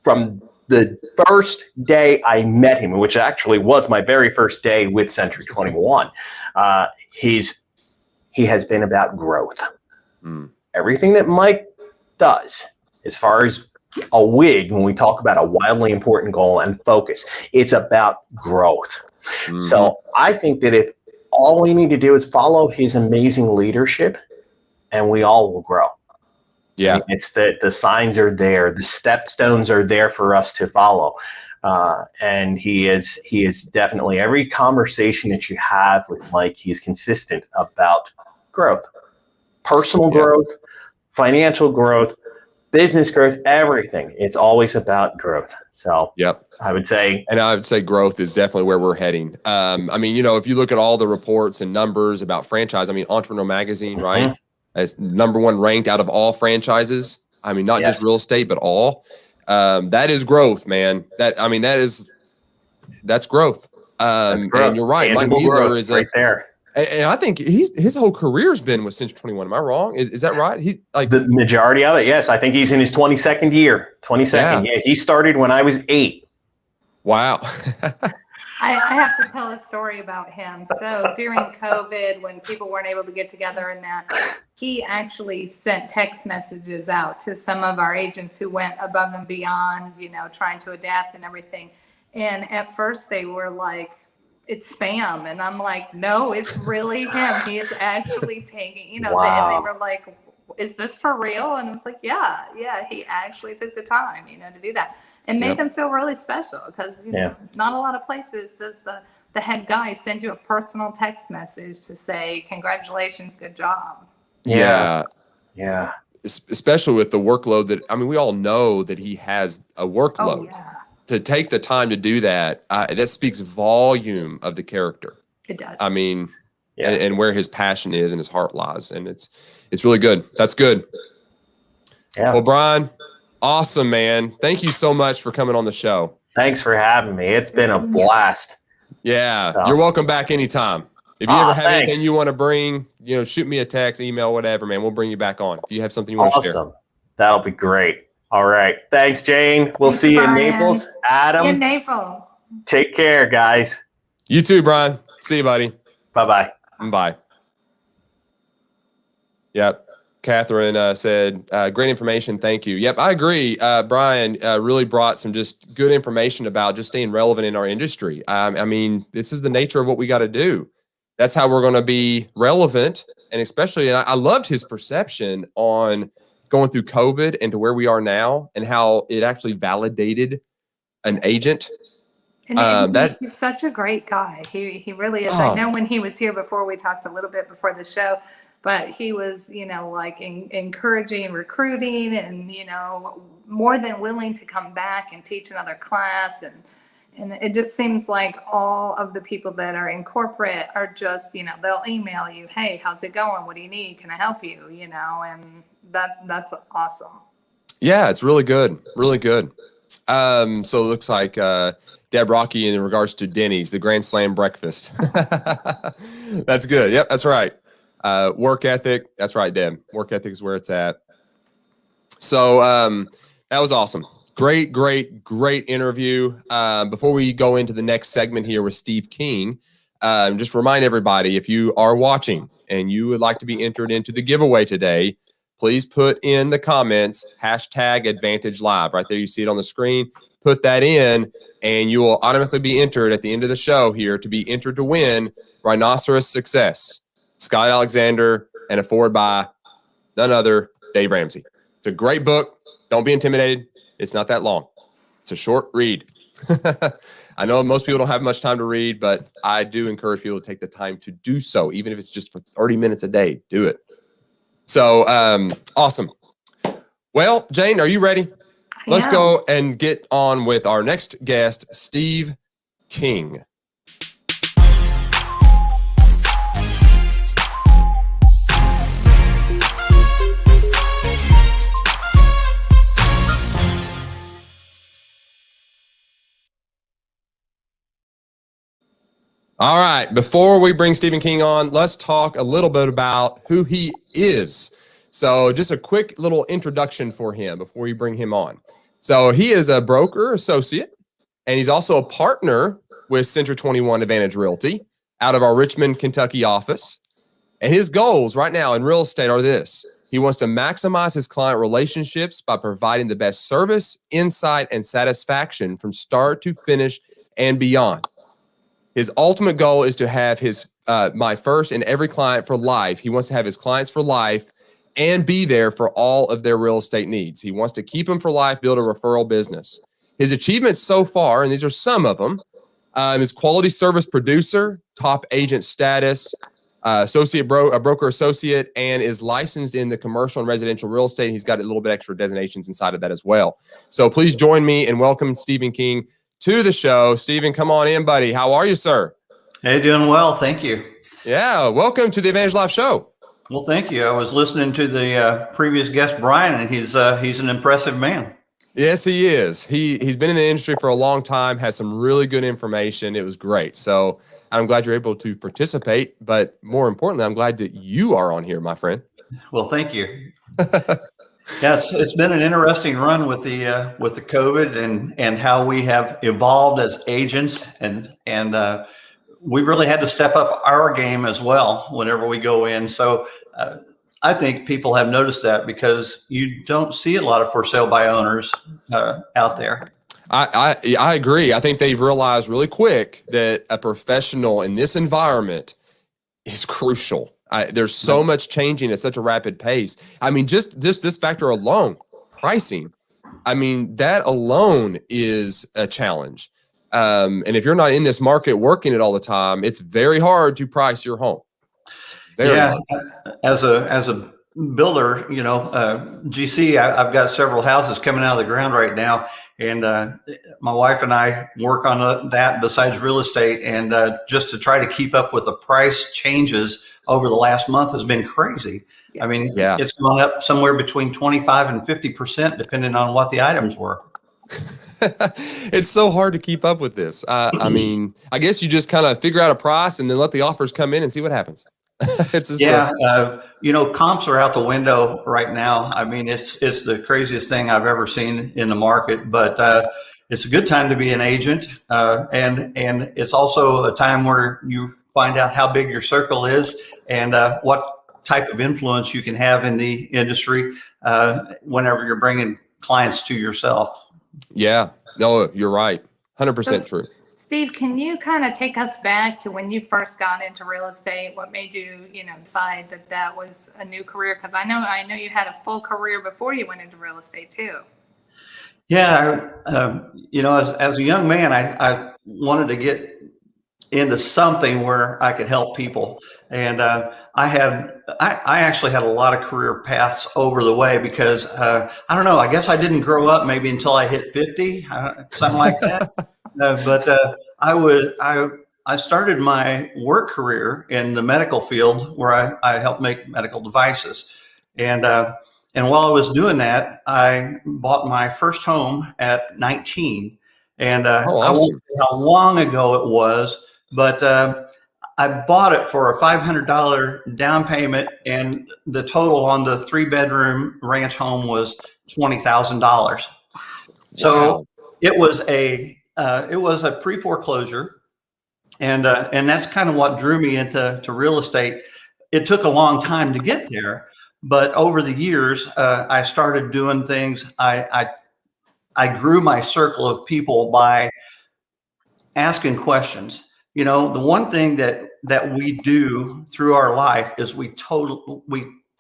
from the first day I met him, which actually was my very first day with Century 21, he has been about growth. Everything that Mike does, as far as a WIG, when we talk about a wildly important goal and focus, it's about growth. So I think that if all we need to do is follow his amazing leadership, and we all will grow. Yeah, I mean, it's the signs are there, the stepstones are there for us to follow, and he is definitely, every conversation that you have with Mike, he's consistent about growth, personal growth, financial growth, business growth, everything. It's always about growth. So I would say growth is definitely where we're heading. I mean, if you look at all the reports and numbers about franchise, I mean, Entrepreneur Magazine, right? As #1 ranked out of all franchises. I mean, not just real estate, but all. That is growth, man. That's growth. And you're right. Mike Mueller is right there. And I think his whole career's been with Century 21. Am I wrong? Is that right? He's like the majority of it. Yes, I think he's in his 22nd year. 22nd. Yeah, he started when I was 8. Wow. I have to tell a story about him. So during COVID, when people weren't able to get together and that, he actually sent text messages out to some of our agents who went above and beyond, trying to adapt and everything. And at first they were like, it's spam. And I'm like, no, it's really him. He is actually taking, and they Wow. were like, is this for real? And I was like, yeah, he actually took the time, to do that. It made them feel really special because, not a lot of places does the head guy send you a personal text message to say, congratulations, good job. Yeah. Yeah. Especially with the workload that, we all know that he has a workload. Oh, yeah. To take the time to do that, that speaks volume of the character. It does. And where his passion is and his heart lies. And it's really good. That's good. Yeah. Well, Bryan, awesome, man. Thank you so much for coming on the show. Thanks for having me. It's been a blast. Yeah. You're welcome back anytime. If you ever have anything you want to bring, shoot me a text, email, whatever, man. We'll bring you back on. If you have something you want to share. That'll be great. All right. Thanks, Jane. We'll see you in Naples. Adam. In Naples. Take care, guys. You too, Bryan. See you, buddy. Bye-bye. Bye. Yep. Catherine said, great information. Thank you. Yep, I agree. Bryan really brought some just good information about just staying relevant in our industry. This is the nature of what we got to do. That's how we're going to be relevant. And especially, I loved his perception on going through COVID and to where we are now and how it actually validated an agent. And he's such a great guy. He really is. I know when he was here before, we talked a little bit before the show, but he was, encouraging recruiting and, more than willing to come back and teach another class. And it just seems like all of the people that are in corporate are just, they'll email you, hey, how's it going? What do you need? Can I help you? And that's awesome. Yeah, it's really good. Really good. So it looks like Deb Rocky in regards to Denny's, the Grand Slam breakfast. That's good. Yep, that's right. Work ethic. That's right, Deb. Work ethic is where it's at. So that was awesome. Great interview. Before we go into the next segment here with Steve King, just remind everybody, if you are watching and you would like to be entered into the giveaway today, please put in the comments, #AdvantageLive. Right there, you see it on the screen. Put that in, and you will automatically be entered at the end of the show here to be entered to win Rhinoceros Success, Scott Alexander, and a forward by none other, Dave Ramsey. It's a great book. Don't be intimidated. It's not that long. It's a short read. I know most people don't have much time to read, but I do encourage people to take the time to do so, even if it's just for 30 minutes a day. Do it. So awesome. Well, Jane, are you ready? Let's go and get on with our next guest, Steve King. All right, before we bring Stephen King on, let's talk a little bit about who he is. So just a quick little introduction for him before we bring him on. So he is a broker associate, and he's also a partner with C21 Advantage Realty out of our Richmond, Kentucky office. And his goals right now in real estate are this. He wants to maximize his client relationships by providing the best service, insight, and satisfaction from start to finish and beyond. His ultimate goal is to have his my first and every client for life. He wants to have his clients for life and be there for all of their real estate needs. He wants to keep them for life, build a referral business. His achievements so far, and these are some of them, is quality service producer, top agent status, broker associate, and is licensed in the commercial and residential real estate. He's got a little bit extra designations inside of that as well. So please join me in welcoming Stephen King to the show. Stephen, come on in, buddy. How are you, sir? Hey, doing well. Thank you. Yeah. Welcome to the Advantage Live show. Well, thank you. I was listening to the previous guest, Bryan, and he's an impressive man. Yes, he is. He's been in the industry for a long time, has some really good information. It was great. So I'm glad you're able to participate, but more importantly, I'm glad that you are on here, my friend. Well, thank you. Yeah, it's been an interesting run with the COVID and how we have evolved as agents, and we really had to step up our game as well whenever we go in. So I think people have noticed that because you don't see a lot of for sale by owners out there. I agree. I think they've realized really quick that a professional in this environment is crucial. There's so much changing at such a rapid pace. I mean, just this factor alone, pricing. I mean, that alone is a challenge. And if you're not in this market working it all the time, it's very hard to price your home. Very hard. As a builder, GC, I've got several houses coming out of the ground right now, and my wife and I work on that besides real estate, and just to try to keep up with the price changes over the last month has been crazy. I mean, it's gone up somewhere between 25 and 50% depending on what the items were. It's so hard to keep up with this. I mean, I guess you just kind of figure out a price and then let the offers come in and see what happens. It's just comps are out the window right now. I mean, it's the craziest thing I've ever seen in the market, but it's a good time to be an agent. And it's also a time where you find out how big your circle is and what type of influence you can have in the industry whenever you're bringing clients to yourself. Yeah, no, you're right. 100% true. Steve, can you kind of take us back to when you first got into real estate? What made you, decide that was a new career? Because I know you had a full career before you went into real estate too. Yeah, as a young man, I wanted to get into something where I could help people, and I actually had a lot of career paths over the way because I don't know. I guess I didn't grow up maybe until I hit 50, something like that. But I started my work career in the medical field where I helped make medical devices. And while I was doing that, I bought my first home at 19. And awesome. I won't say how long ago it was, but I bought it for a $500 down payment, and the total on the 3-bedroom ranch home was $20,000. So it was a pre-foreclosure, and that's kind of what drew me into real estate. It took a long time to get there, but over the years, I started doing things. I grew my circle of people by asking questions. The one thing that we do through our life is we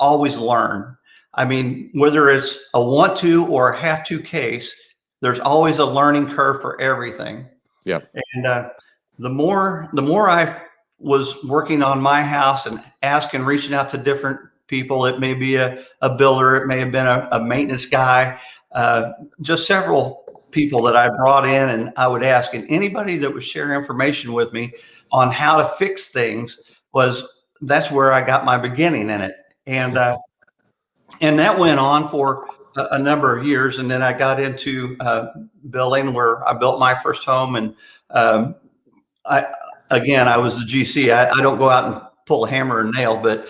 always learn. I mean, whether it's a want to or a have to case, there's always a learning curve for everything. Yeah. And the more I was working on my house and reaching out to different people, it may be a builder, it may have been a maintenance guy, just several people that I brought in, and I would ask, and anybody that would share information with me on how to fix things that's where I got my beginning in it. And that went on for a number of years. And then I got into building, where I built my first home. And I was the GC. I don't go out and pull a hammer and nail, but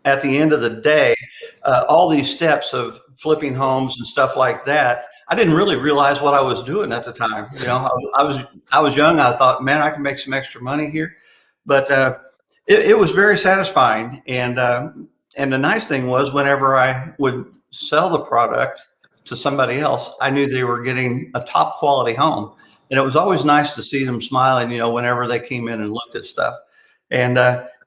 at the end of the day, all these steps of flipping homes and stuff like that, I didn't really realize what I was doing at the time. I was young. I thought, man, I can make some extra money here, but it was very satisfying. And the nice thing was, whenever I would sell the product to somebody else, I knew they were getting a top quality home, and it was always nice to see them smiling, whenever they came in and looked at stuff. And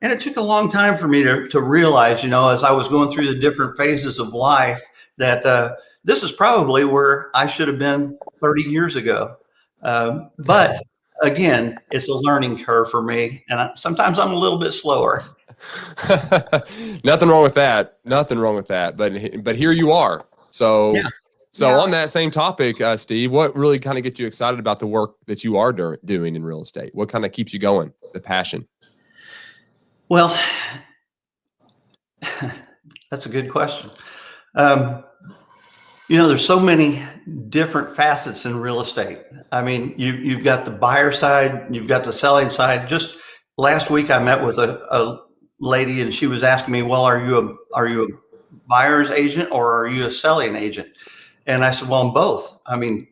it took a long time for me to realize, as I was going through the different phases of life, that this is probably where I should have been 30 years ago. But again, it's a learning curve for me, and sometimes I'm a little bit slower. Nothing wrong with that. Nothing wrong with that. But here you are. So on that same topic, Steve, what really kind of gets you excited about the work that you are doing in real estate? What kind of keeps you going? The passion? Well, that's a good question. There's so many different facets in real estate. I mean, you've got the buyer side, you've got the selling side. Just last week, I met with a lady, and she was asking me, well, are you a buyer's agent or are you a selling agent? And I said, well, I'm both. I mean,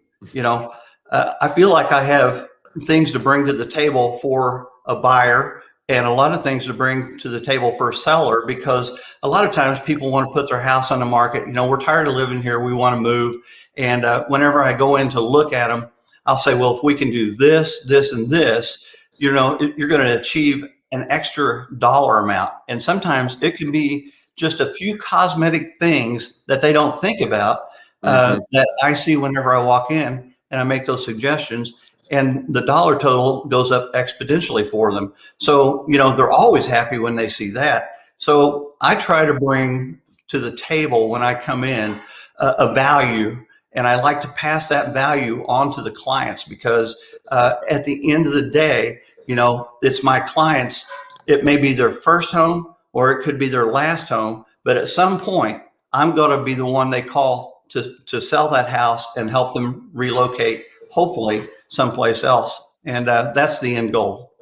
I feel like I have things to bring to the table for a buyer and a lot of things to bring to the table for a seller, because a lot of times people want to put their house on the market. We're tired of living here. We want to move. And whenever I go in to look at them, I'll say, well, if we can do this, this, and this, you're going to achieve an extra dollar amount. And sometimes it can be just a few cosmetic things that they don't think about, that I see whenever I walk in and I make those suggestions, and the dollar total goes up exponentially for them. So, they're always happy when they see that. So I try to bring to the table when I come in a value, and I like to pass that value on to the clients, because at the end of the day, it's my clients. It may be their first home or it could be their last home, but at some point I'm going to be the one they call to sell that house and help them relocate, hopefully someplace else. And that's the end goal.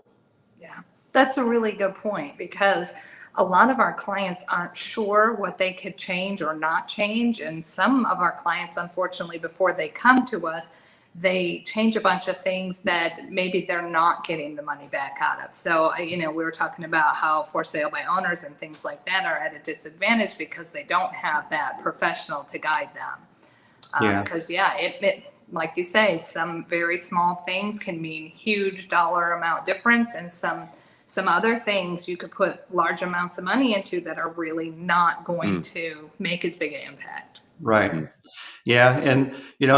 Yeah, that's a really good point, because a lot of our clients aren't sure what they could change or not change. And some of our clients, unfortunately, before they come to us, they change a bunch of things that maybe they're not getting the money back out of. So, we were talking about how for sale by owners and things like that are at a disadvantage because they don't have that professional to guide them. Because it like you say, some very small things can mean huge dollar amount difference, and some other things you could put large amounts of money into that are really not going to make as big an impact. Right. Yeah. And,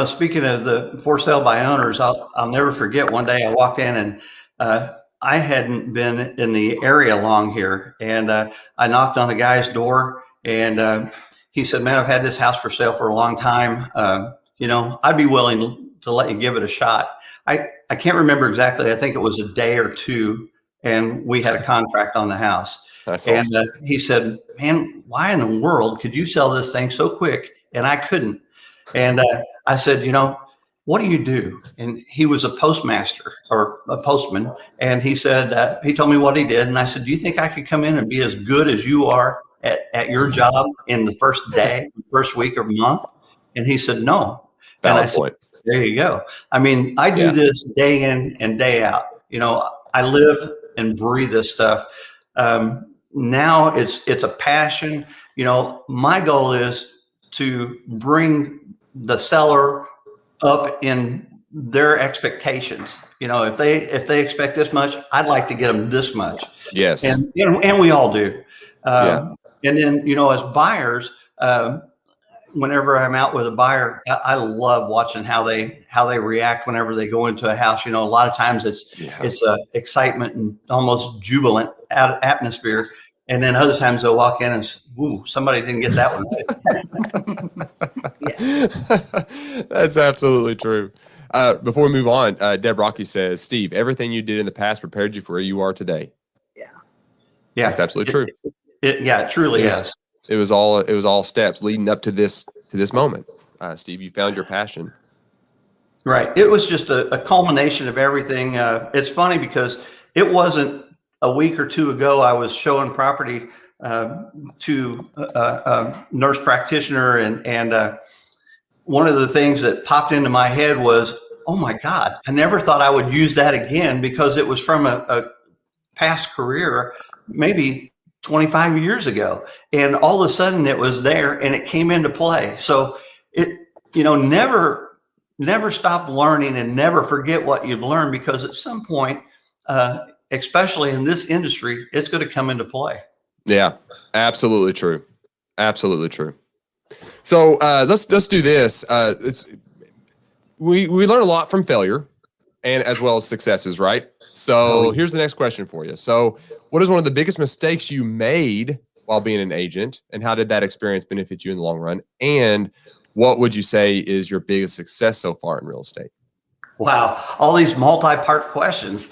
speaking of the for sale by owners, I'll never forget one day I walked in and I hadn't been in the area long here. And I knocked on a guy's door, and he said, man, I've had this house for sale for a long time. I'd be willing to let you give it a shot. I can't remember exactly. I think it was a day or two, and we had a contract on the house. That's and awesome. He said, man, why in the world could you sell this thing so quick? And I couldn't. And I said, what do you do? And he was a postmaster or a postman. And he said, he told me what he did. And I said, do you think I could come in and be as good as you are at your job in the first day, first week or month? And he said, no. And I said, there you go. I mean, I do this day in and day out. I live and breathe this stuff. Now it's a passion. My goal is to bring the seller up in their expectations. If they expect this much, I'd like to get them this much. Yes. And we all do. And then, as buyers, whenever I'm out with a buyer, I love watching how they react whenever they go into a house. A lot of times it's excitement and almost jubilant atmosphere. And then other times they'll walk in and, ooh, somebody didn't get that one. That's absolutely true. Before we move on, Deb Rocky says, Steve, everything you did in the past prepared you for where you are today. Yeah, that's absolutely true. It truly is. It was all steps leading up to this moment. Steve, you found your passion. Right. It was just a culmination of everything. It's funny because it wasn't a week or two ago I was showing property to a nurse practitioner, and one of the things that popped into my head was, oh my God, I never thought I would use that again, because it was from a past career, maybe 25 years ago. And all of a sudden it was there and it came into play. So it, never stop learning and never forget what you've learned, because at some point, especially in this industry, it's going to come into play. Yeah, absolutely true. Absolutely true. So let's do this. We learn a lot from failure, and as well as successes, right? So here's the next question for you. So what is one of the biggest mistakes you made while being an agent, and how did that experience benefit you in the long run? And what would you say is your biggest success so far in real estate? Wow, all these multi-part questions.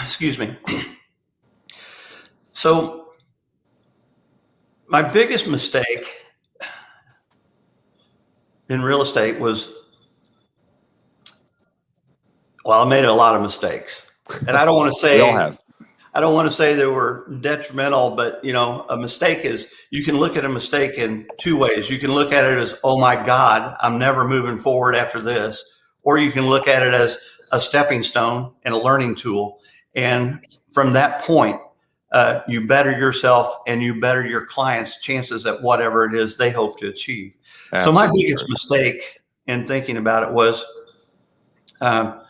Excuse me. So my biggest mistake in real estate was, well, I made a lot of mistakes, and I don't want to say, we all have. I don't want to say they were detrimental, but a mistake is, you can look at a mistake in two ways. You can look at it as, oh my God, I'm never moving forward after this. Or you can look at it as, a stepping stone and a learning tool. And from that point, you better yourself and you better your clients' chances at whatever it is they hope to achieve. So my biggest mistake in thinking about it was, I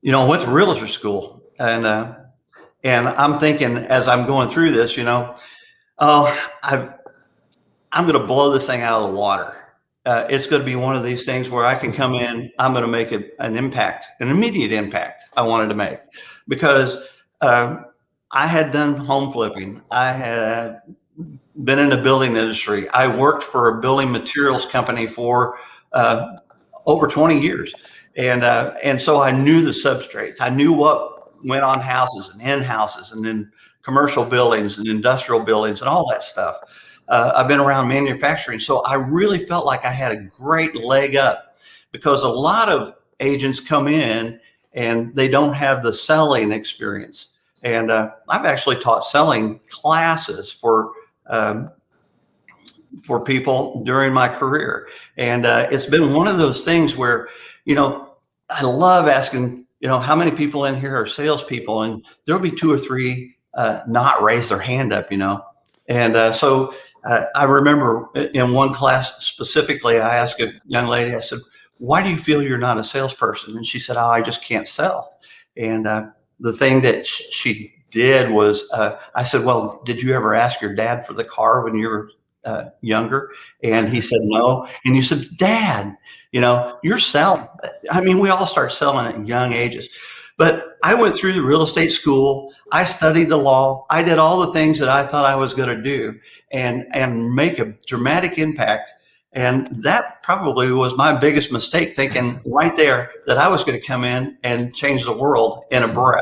went to realtor school, and I'm thinking as I'm going through this, I'm going to blow this thing out of the water. It's going to be one of these things where I can come in, I'm going to make an impact, an immediate impact I wanted to make, because I had done home flipping. I had been in the building industry. I worked for a building materials company for over 20 years. And so I knew the substrates. I knew what went on houses and in houses and in commercial buildings and industrial buildings and all that stuff. I've been around manufacturing. So I really felt like I had a great leg up, because a lot of agents come in and they don't have the selling experience. And I've actually taught selling classes for people during my career. And it's been one of those things where, I love asking, how many people in here are salespeople? And there'll be 2 or 3 not raise their hand up, And so I remember in one class specifically, I asked a young lady, I said, why do you feel you're not a salesperson? And she said, oh, I just can't sell. And the thing that she did was, I said, well, did you ever ask your dad for the car when you were younger? And he said, no. And you said, Dad, you're selling. I mean, we all start selling at young ages. But I went through the real estate school. I studied the law. I did all the things that I thought I was going to do and make a dramatic impact. And that probably was my biggest mistake, thinking right there that I was going to come in and change the world in a breath.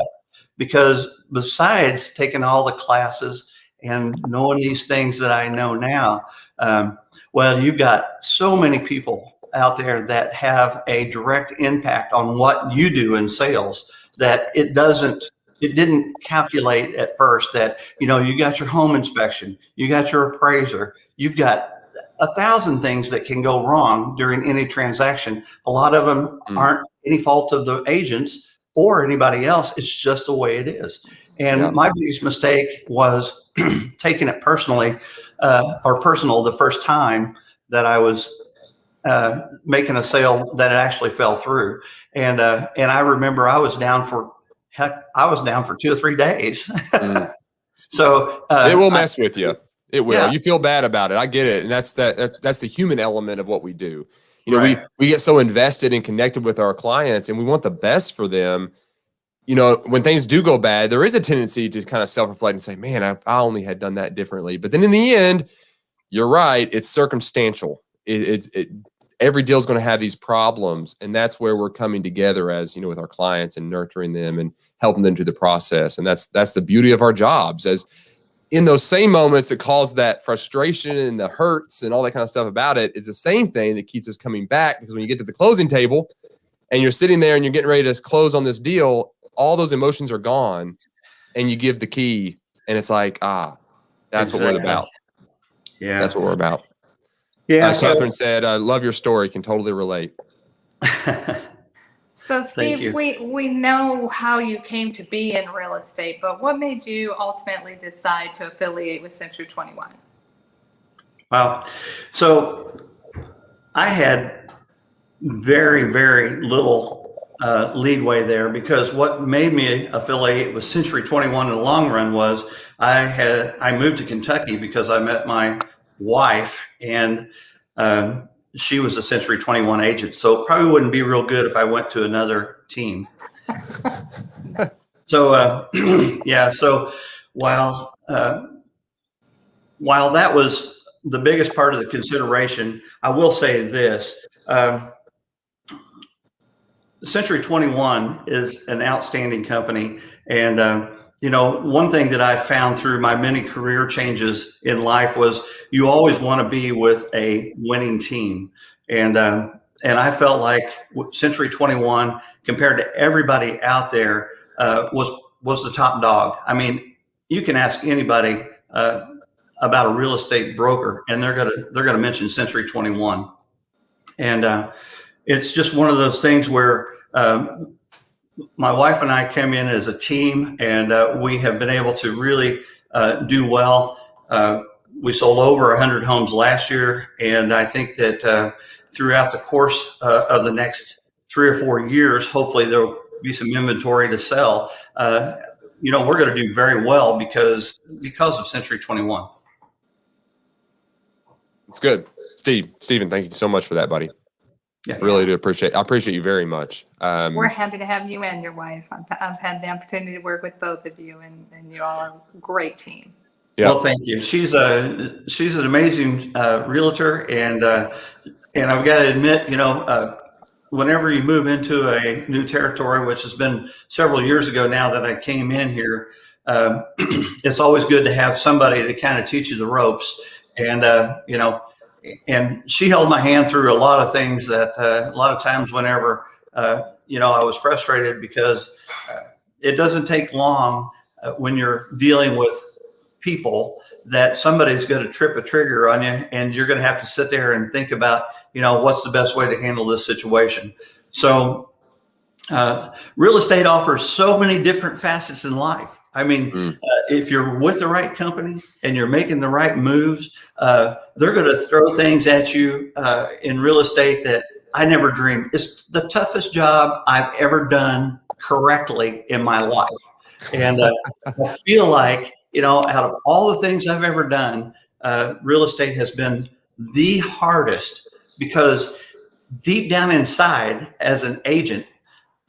Because besides taking all the classes and knowing these things that I know now, you've got so many people out there that have a direct impact on what you do in sales that it didn't calculate at first that, you got your home inspection, you got your appraiser, you've got 1,000 things that can go wrong during any transaction. A lot of them aren't any fault of the agents or anybody else. It's just the way it is. And my biggest mistake was taking it personally or personal the first time that I was making a sale that it actually fell through. And I remember I was down for 2 or 3 days. So it will mess with you. It will. Yeah. You feel bad about it. I get it. And that's the human element of what we do. Right. We get so invested and connected with our clients, and we want the best for them. When things do go bad, there is a tendency to kind of self-reflect and say, man, I only had done that differently. But then in the end, you're right. It's circumstantial. Every deal is going to have these problems. And that's where we're coming together as, with our clients and nurturing them and helping them through the process. And that's the beauty of our jobs, as in those same moments that cause that frustration and the hurts and all that kind of stuff about it is the same thing that keeps us coming back. Because when you get to the closing table and you're sitting there and you're getting ready to close on this deal, all those emotions are gone, and you give the key, and it's like, that's what we're about. Yeah. That's what we're about. Yeah. Catherine said, I love your story. Can totally relate. So Steve, we know how you came to be in real estate, but what made you ultimately decide to affiliate with Century 21? Wow. So I had very, very little leadway there, because what made me affiliate with Century 21 in the long run was I moved to Kentucky because I met my wife, and she was a Century 21 agent. So it probably wouldn't be real good if I went to another team. So so while that was the biggest part of the consideration, I will say this. Century 21 is an outstanding company. And, one thing that I found through my many career changes in life was you always want to be with a winning team. And I felt like Century 21, compared to everybody out there, was the top dog. I mean, you can ask anybody about a real estate broker, and they're gonna mention Century 21. And it's just one of those things where my wife and I came in as a team, and we have been able to really do well. We sold over 100 homes last year, and I think that throughout the course of the next 3 or 4 years, hopefully there'll be some inventory to sell. We're going to do very well because of Century 21. It's good. Stephen, thank you so much for that, buddy. Yeah. Really do appreciate. I appreciate you very much. We're happy to have you and your wife. I've had the opportunity to work with both of you, and you all are a great team. Yeah. Well, thank you. She's an amazing realtor, and I've got to admit, whenever you move into a new territory, which has been several years ago now that I came in here, it's always good to have somebody to kind of teach you the ropes. And and she held my hand through a lot of things that a lot of times whenever I was frustrated, because it doesn't take long when you're dealing with people that somebody's going to trip a trigger on you, and you're going to have to sit there and think about, what's the best way to handle this situation. So real estate offers so many different facets in life. I mean, if you're with the right company and you're making the right moves, they're going to throw things at you in real estate that I never dreamed. It's the toughest job I've ever done correctly in my life. And I feel like, out of all the things I've ever done, real estate has been the hardest, because deep down inside, as an agent,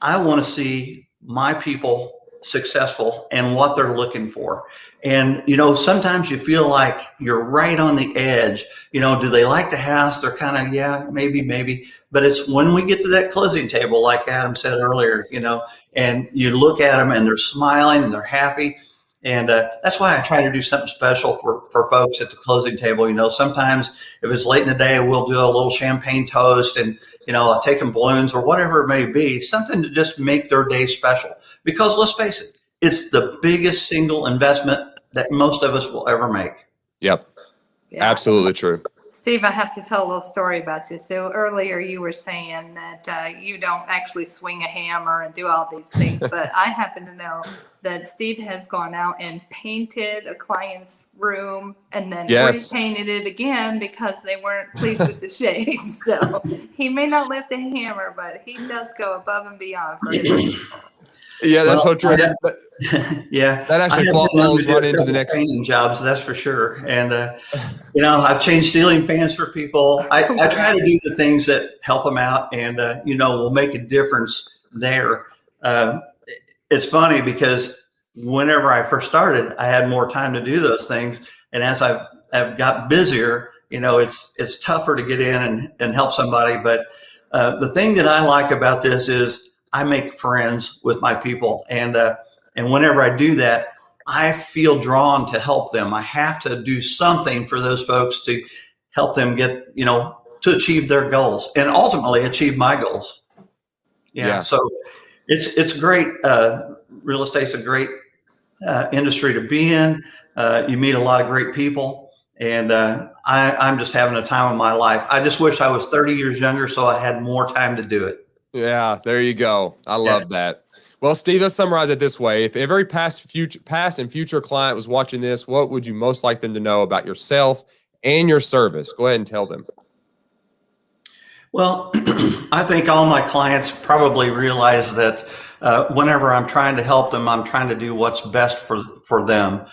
I want to see my people successful and what they're looking for. And, sometimes you feel like you're right on the edge. Do they like the house? They're kind of, yeah, maybe. But it's when we get to that closing table, like Adam said earlier, and you look at them and they're smiling and they're happy. And that's why I try to do something special for folks at the closing table. Sometimes if it's late in the day, we'll do a little champagne toast, and, I'll take them balloons or whatever it may be, something to just make their day special. Because let's face it, it's the biggest single investment that most of us will ever make. Yep. Yeah. Absolutely true. Steve, I have to tell a little story about you. So earlier you were saying that you don't actually swing a hammer and do all these things, but I happen to know that Steve has gone out and painted a client's room and then repainted it again because they weren't pleased with the shades. So he may not lift a hammer, but he does go above and beyond for his people. Yeah, that's so true. Yeah, that actually falls right into the next painting jobs. That's for sure. And I've changed ceiling fans for people. I try to do the things that help them out, and will make a difference there. It's funny because whenever I first started, I had more time to do those things, and as I've got busier, it's tougher to get in and help somebody. But the thing that I like about this is I make friends with my people, and whenever I do that, I feel drawn to help them. I have to do something for those folks to help them get, to achieve their goals and ultimately achieve my goals. Yeah. So it's great. Real estate's a great industry to be in. You meet a lot of great people, and I'm just having a time of my life. I just wish I was 30 years younger so I had more time to do it. Yeah, there you go. I love that. Well, Steve, let's summarize it this way. If every past and future client was watching this, what would you most like them to know about yourself and your service? Go ahead and tell them. Well, I think all my clients probably realize that whenever I'm trying to help them, I'm trying to do what's best for them.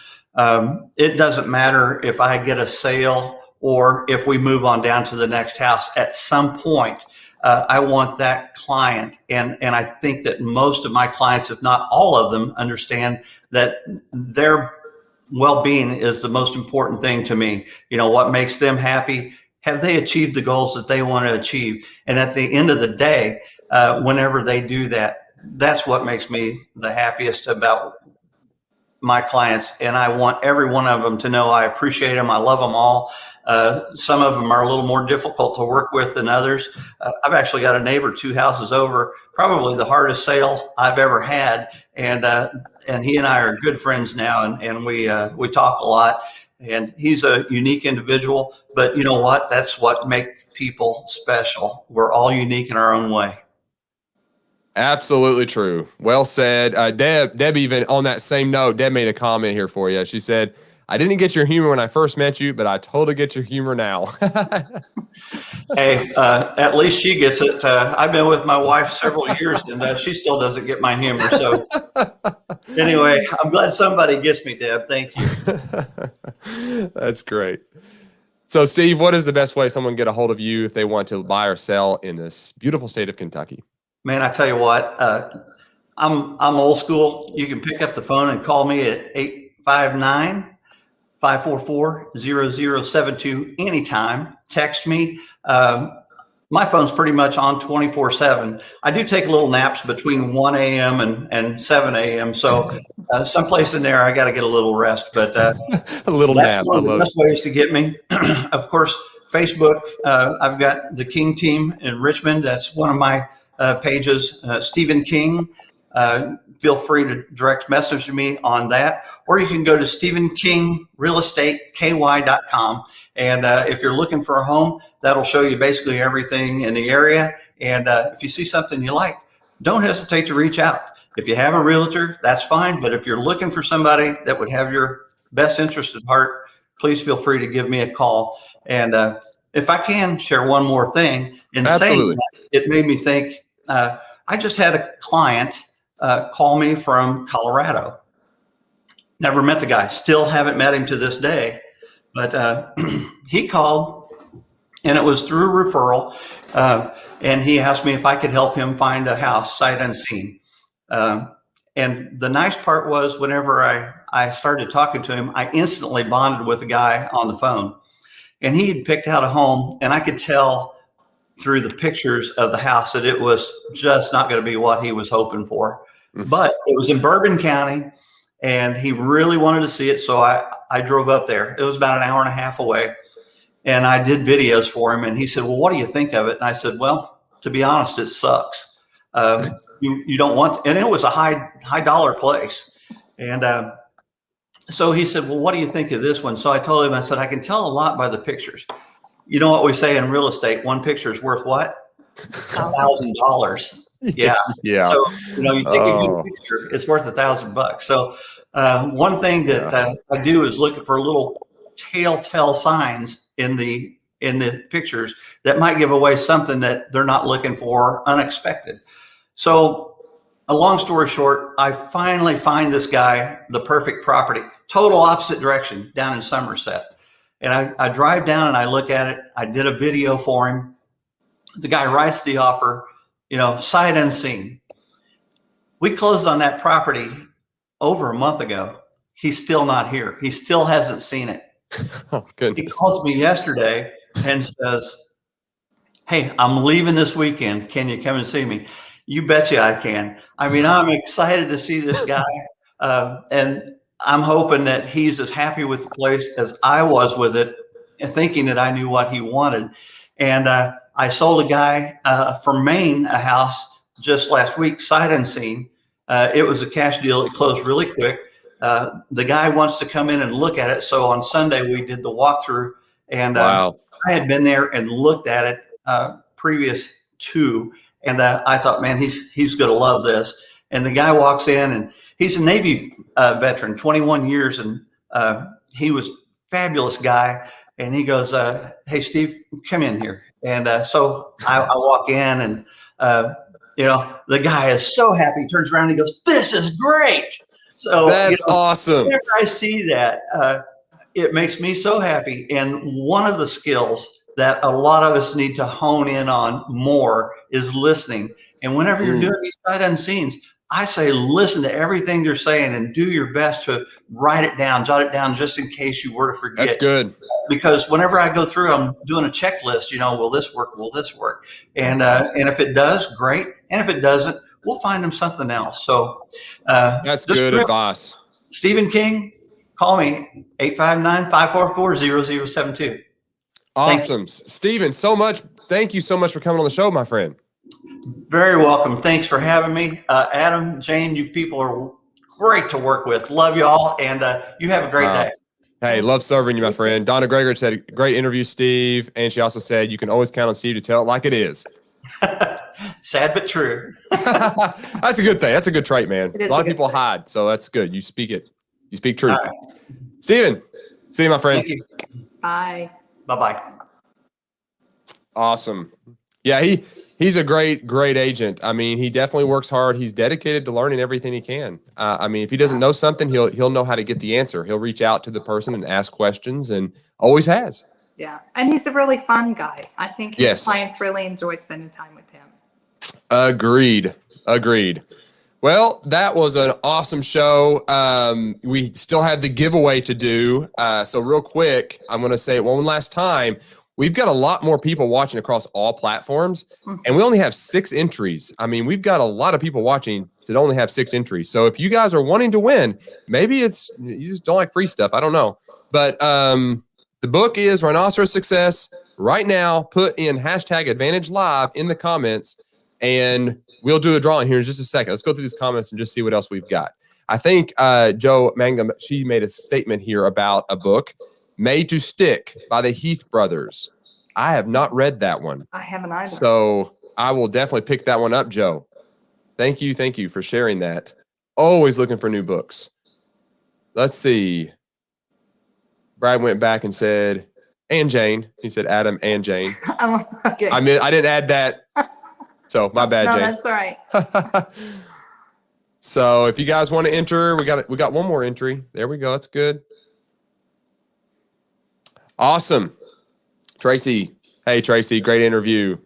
It doesn't matter if I get a sale or if we move on down to the next house. At some point, I want that client, and I think that most of my clients, if not all of them, understand that their well-being is the most important thing to me. What makes them happy? Have they achieved the goals that they want to achieve? And at the end of the day, whenever they do that, that's what makes me the happiest about my clients. And I want every one of them to know I appreciate them. I love them all. Some of them are a little more difficult to work with than others. I've actually got a neighbor 2 houses over, probably the hardest sale I've ever had. And he and I are good friends now, and we talk a lot. And he's a unique individual, but you know what? That's what makes people special. We're all unique in our own way. Absolutely true. Well said. Deb, even on that same note, Deb made a comment here for you. She said, I didn't get your humor when I first met you, but I totally get your humor now. Hey, at least she gets it. I've been with my wife several years, and she still doesn't get my humor. So anyway, I'm glad somebody gets me, Deb. Thank you. That's great. So, Steve, what is the best way someone can get a hold of you if they want to buy or sell in this beautiful state of Kentucky? Man, I tell you what, I'm old school. You can pick up the phone and call me at 859-544-0072 anytime. Text me. My phone's pretty much on 24/7. I do take little naps between 1 a.m. and 7 a.m. So someplace in there, I got to get a little rest. But a little nap. One of the best ways to get me. Of course, Facebook. I've got the King Team in Richmond. That's one of my pages. Stephen King. Feel free to direct message me on that, or you can go to StephenKingRealEstateKY.com. And if you're looking for a home, that'll show you basically everything in the area. And if you see something you like, don't hesitate to reach out. If you have a realtor, that's fine. But if you're looking for somebody that would have your best interest at heart, please feel free to give me a call. And if I can share one more thing, in saying that, it made me think, I just had a client call me from Colorado. Never met the guy, still haven't met him to this day, but he called and it was through a referral. And he asked me if I could help him find a house sight unseen. And the nice part was whenever I started talking to him, I instantly bonded with the guy on the phone, and he had picked out a home, and I could tell through the pictures of the house that it was just not going to be what he was hoping for. But it was in Bourbon County, and he really wanted to see it. So I drove up there. It was about an hour and a half away, and I did videos for him. And he said, well, what do you think of it? And I said, well, to be honest, it sucks. You don't want to, and it was a high dollar place. And so he said, well, what do you think of this one? So I told him, I said, I can tell a lot by the pictures. You know what we say in real estate, one picture is worth what? $1,000. Yeah. Yeah. So, you take a good picture, it's worth $1,000. So one thing that I do is look for little telltale signs in the pictures that might give away something that they're not looking for, unexpected. So a long story short, I finally find this guy the perfect property, total opposite direction down in Somerset. And I drive down and I look at it. I did a video for him. The guy writes the offer, sight unseen. We closed on that property over a month ago. He's still not here. He still hasn't seen it. Oh, goodness. He calls me yesterday and says, hey, I'm leaving this weekend. Can you come and see me? You betcha I can. I mean, I'm excited to see this guy. And I'm hoping that he's as happy with the place as I was with it, thinking that I knew what he wanted. And I sold a guy from Maine a house just last week, sight unseen. It was a cash deal. It closed really quick. The guy wants to come in and look at it. So on Sunday, we did the walkthrough. And wow. I had been there and looked at it previous to. And I thought, man, he's going to love this. And the guy walks in, and he's a Navy veteran, 21 years. And he was a fabulous guy. And he goes, hey, Steve, come in here. And so I walk in, and, the guy is so happy. He turns around and he goes, this is great. So that's awesome. Whenever I see that, it makes me so happy. And one of the skills that a lot of us need to hone in on more is listening. And whenever you're doing these sight unseens, I say, listen to everything they're saying and do your best to write it down, jot it down, just in case you were to forget. That's good. Because whenever I go through, I'm doing a checklist, will this work? Will this work? And if it does, great. And if it doesn't, we'll find them something else. So that's good advice. Stephen King, call me, 859-544-0072. Awesome. Stephen, thank you so much for coming on the show, my friend. Very welcome. Thanks for having me. Adam, Jane, you people are great to work with. Love you all. And you have a great day. Hey, love serving you, my friend. Donna Gregory said, great interview, Steve. And she also said, you can always count on Steve to tell it like it is. Sad but true. That's a good thing. That's a good trait, man. It is A lot a of good people trait. hide, so that's good. You speak it. You speak truth. All right. Steven, see you, my friend. Thank you. Bye. Bye-bye. Awesome. Yeah, he's a great agent. I mean, he definitely works hard. He's dedicated to learning everything he can. I mean, if he doesn't know something, he'll know how to get the answer. He'll reach out to the person and ask questions, and always has. Yeah. And he's a really fun guy. I think his Yes. clients really enjoy spending time with him. Agreed. Well, that was an awesome show. We still have the giveaway to do. So real quick, I'm going to say it one last time. We've got a lot more people watching across all platforms, and we only have 6 entries. I mean, we've got a lot of people watching to only have 6 entries. So if you guys are wanting to win, maybe it's you just don't like free stuff. I don't know. But the book is Rhinoceros Success. Right now, put in #AdvantageLive in the comments, and we'll do a drawing here in just a second. Let's go through these comments and just see what else we've got. I think Joe Mangum, she made a statement here about a book, Made to Stick by the Heath brothers. I have not read that one. I haven't either. So I will definitely pick that one up, Joe. Thank you for sharing that. Always looking for new books. Let's see. Brad went back and said, and Jane. He said Adam and Jane. Oh, okay. I mean, I didn't add that. So my bad, No, Jane. that's all right. So if you guys want to enter, we got one more entry. There we go. That's good. Awesome. Tracy. Hey, Tracy. Great interview.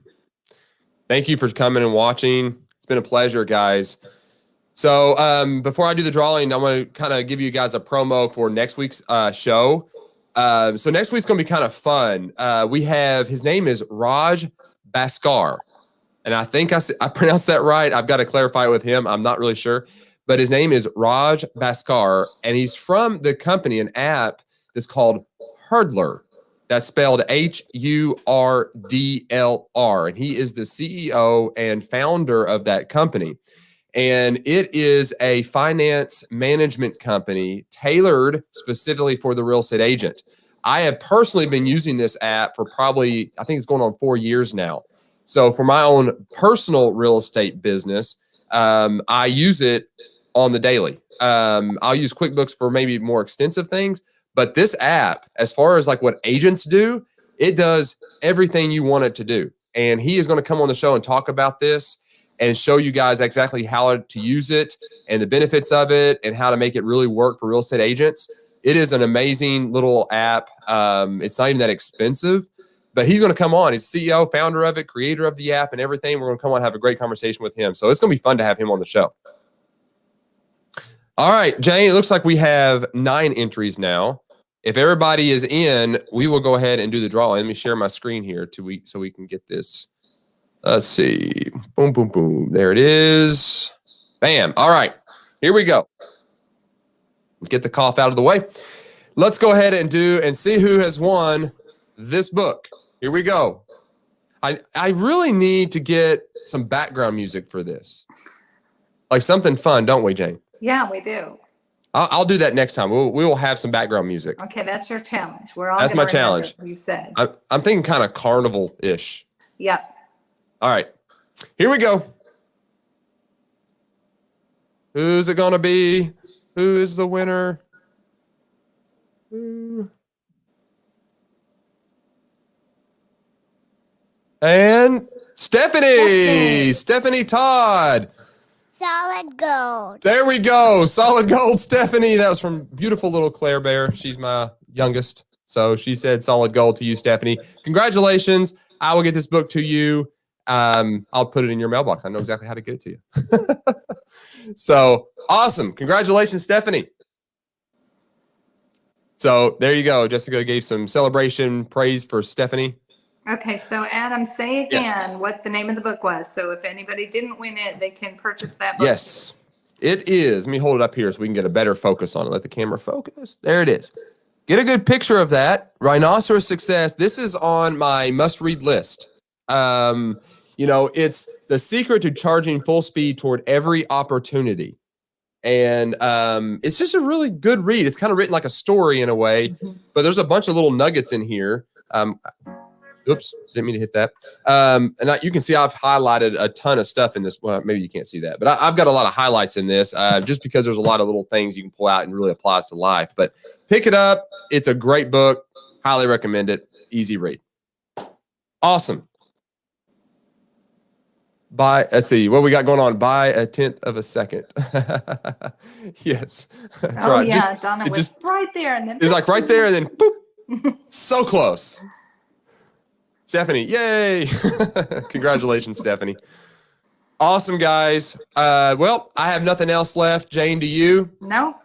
Thank you for coming and watching. It's been a pleasure, guys. So before I do the drawing, I'm going to kind of give you guys a promo for next week's show. So next week's going to be kind of fun. We have, his name is Raj Bhaskar. And I think I pronounced that right. I've got to clarify it with him. I'm not really sure. But his name is Raj Bhaskar, and he's from the company, an app that's called Hurdler. That's spelled Hurdlr. And he is the CEO and founder of that company. And it is a finance management company tailored specifically for the real estate agent. I have personally been using this app for probably, I think it's going on 4 years now. So for my own personal real estate business, I use it on the daily. I'll use QuickBooks for maybe more extensive things, but this app, as far as like what agents do, it does everything you want it to do. And he is going to come on the show and talk about this and show you guys exactly how to use it and the benefits of it and how to make it really work for real estate agents. It is an amazing little app. It's not even that expensive. But he's going to come on. He's CEO, founder of it, creator of the app and everything. We're going to come on and have a great conversation with him. So it's going to be fun to have him on the show. All right, Jane, it looks like we have 9 entries now. If everybody is in, we will go ahead and do the drawing. Let me share my screen here so we can get this. Let's see. Boom, boom, boom. There it is. Bam. All right, here we go. Get the cough out of the way. Let's go ahead and see who has won this book. Here we go. I really need to get some background music for this. Like something fun, don't we, Jane? Yeah, we do. I'll do that next time. We will have some background music. Okay, that's your challenge. We're all That's gonna my challenge. remember what you said. I'm thinking kind of carnival-ish. Yep. All right, here we go. Who's it gonna be? Who is the winner? Who? And Stephanie Todd. Solid gold. There we go. Solid gold, Stephanie. That was from beautiful little Claire Bear. She's my youngest. So she said solid gold to you, Stephanie. Congratulations. I will get this book to you. I'll put it in your mailbox. I know exactly how to get it to you. So awesome. Congratulations, Stephanie. So there you go. Jessica gave some celebration praise for Stephanie. Okay, so Adam, say again Yes. what the name of the book was. So if anybody didn't win it, they can purchase that book. Yes, it is. Let me hold it up here so we can get a better focus on it. Let the camera focus. There it is. Get a good picture of that. Rhinoceros Success. This is on my must-read list. It's the secret to charging full speed toward every opportunity. And it's just a really good read. It's kind of written like a story in a way, but there's a bunch of little nuggets in here. Oops, didn't mean to hit that. You can see I've highlighted a ton of stuff in this. Well, maybe you can't see that, but I've got a lot of highlights in this just because there's a lot of little things you can pull out and really applies to life. But pick it up. It's a great book. Highly recommend it. Easy read. Awesome. Let's see what we got going on. By a 1/10 of a second. Yes. That's Oh right. yeah, Donna was right there, and then it's like right there, and then boop. So close. Stephanie, yay. Congratulations, Stephanie. Awesome, guys. Well, I have nothing else left. Jane, do you? No.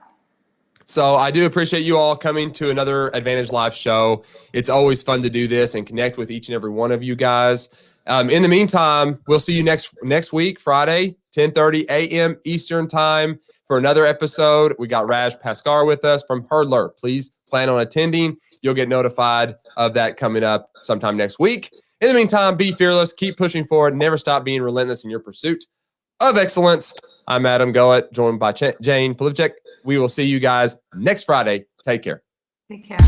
So I do appreciate you all coming to another Advantage Live show. It's always fun to do this and connect with each and every one of you guys. In the meantime, we'll see you next week, Friday, 10:30 a.m. Eastern time for another episode. We got Raj Paskar with us from Hurdler. Please plan on attending. You'll get notified of that coming up sometime next week. In the meantime, be fearless, keep pushing forward, never stop being relentless in your pursuit of excellence. I'm Adam Gullett, joined by Jane Polivchek. We will see you guys next Friday. Take care. Take care.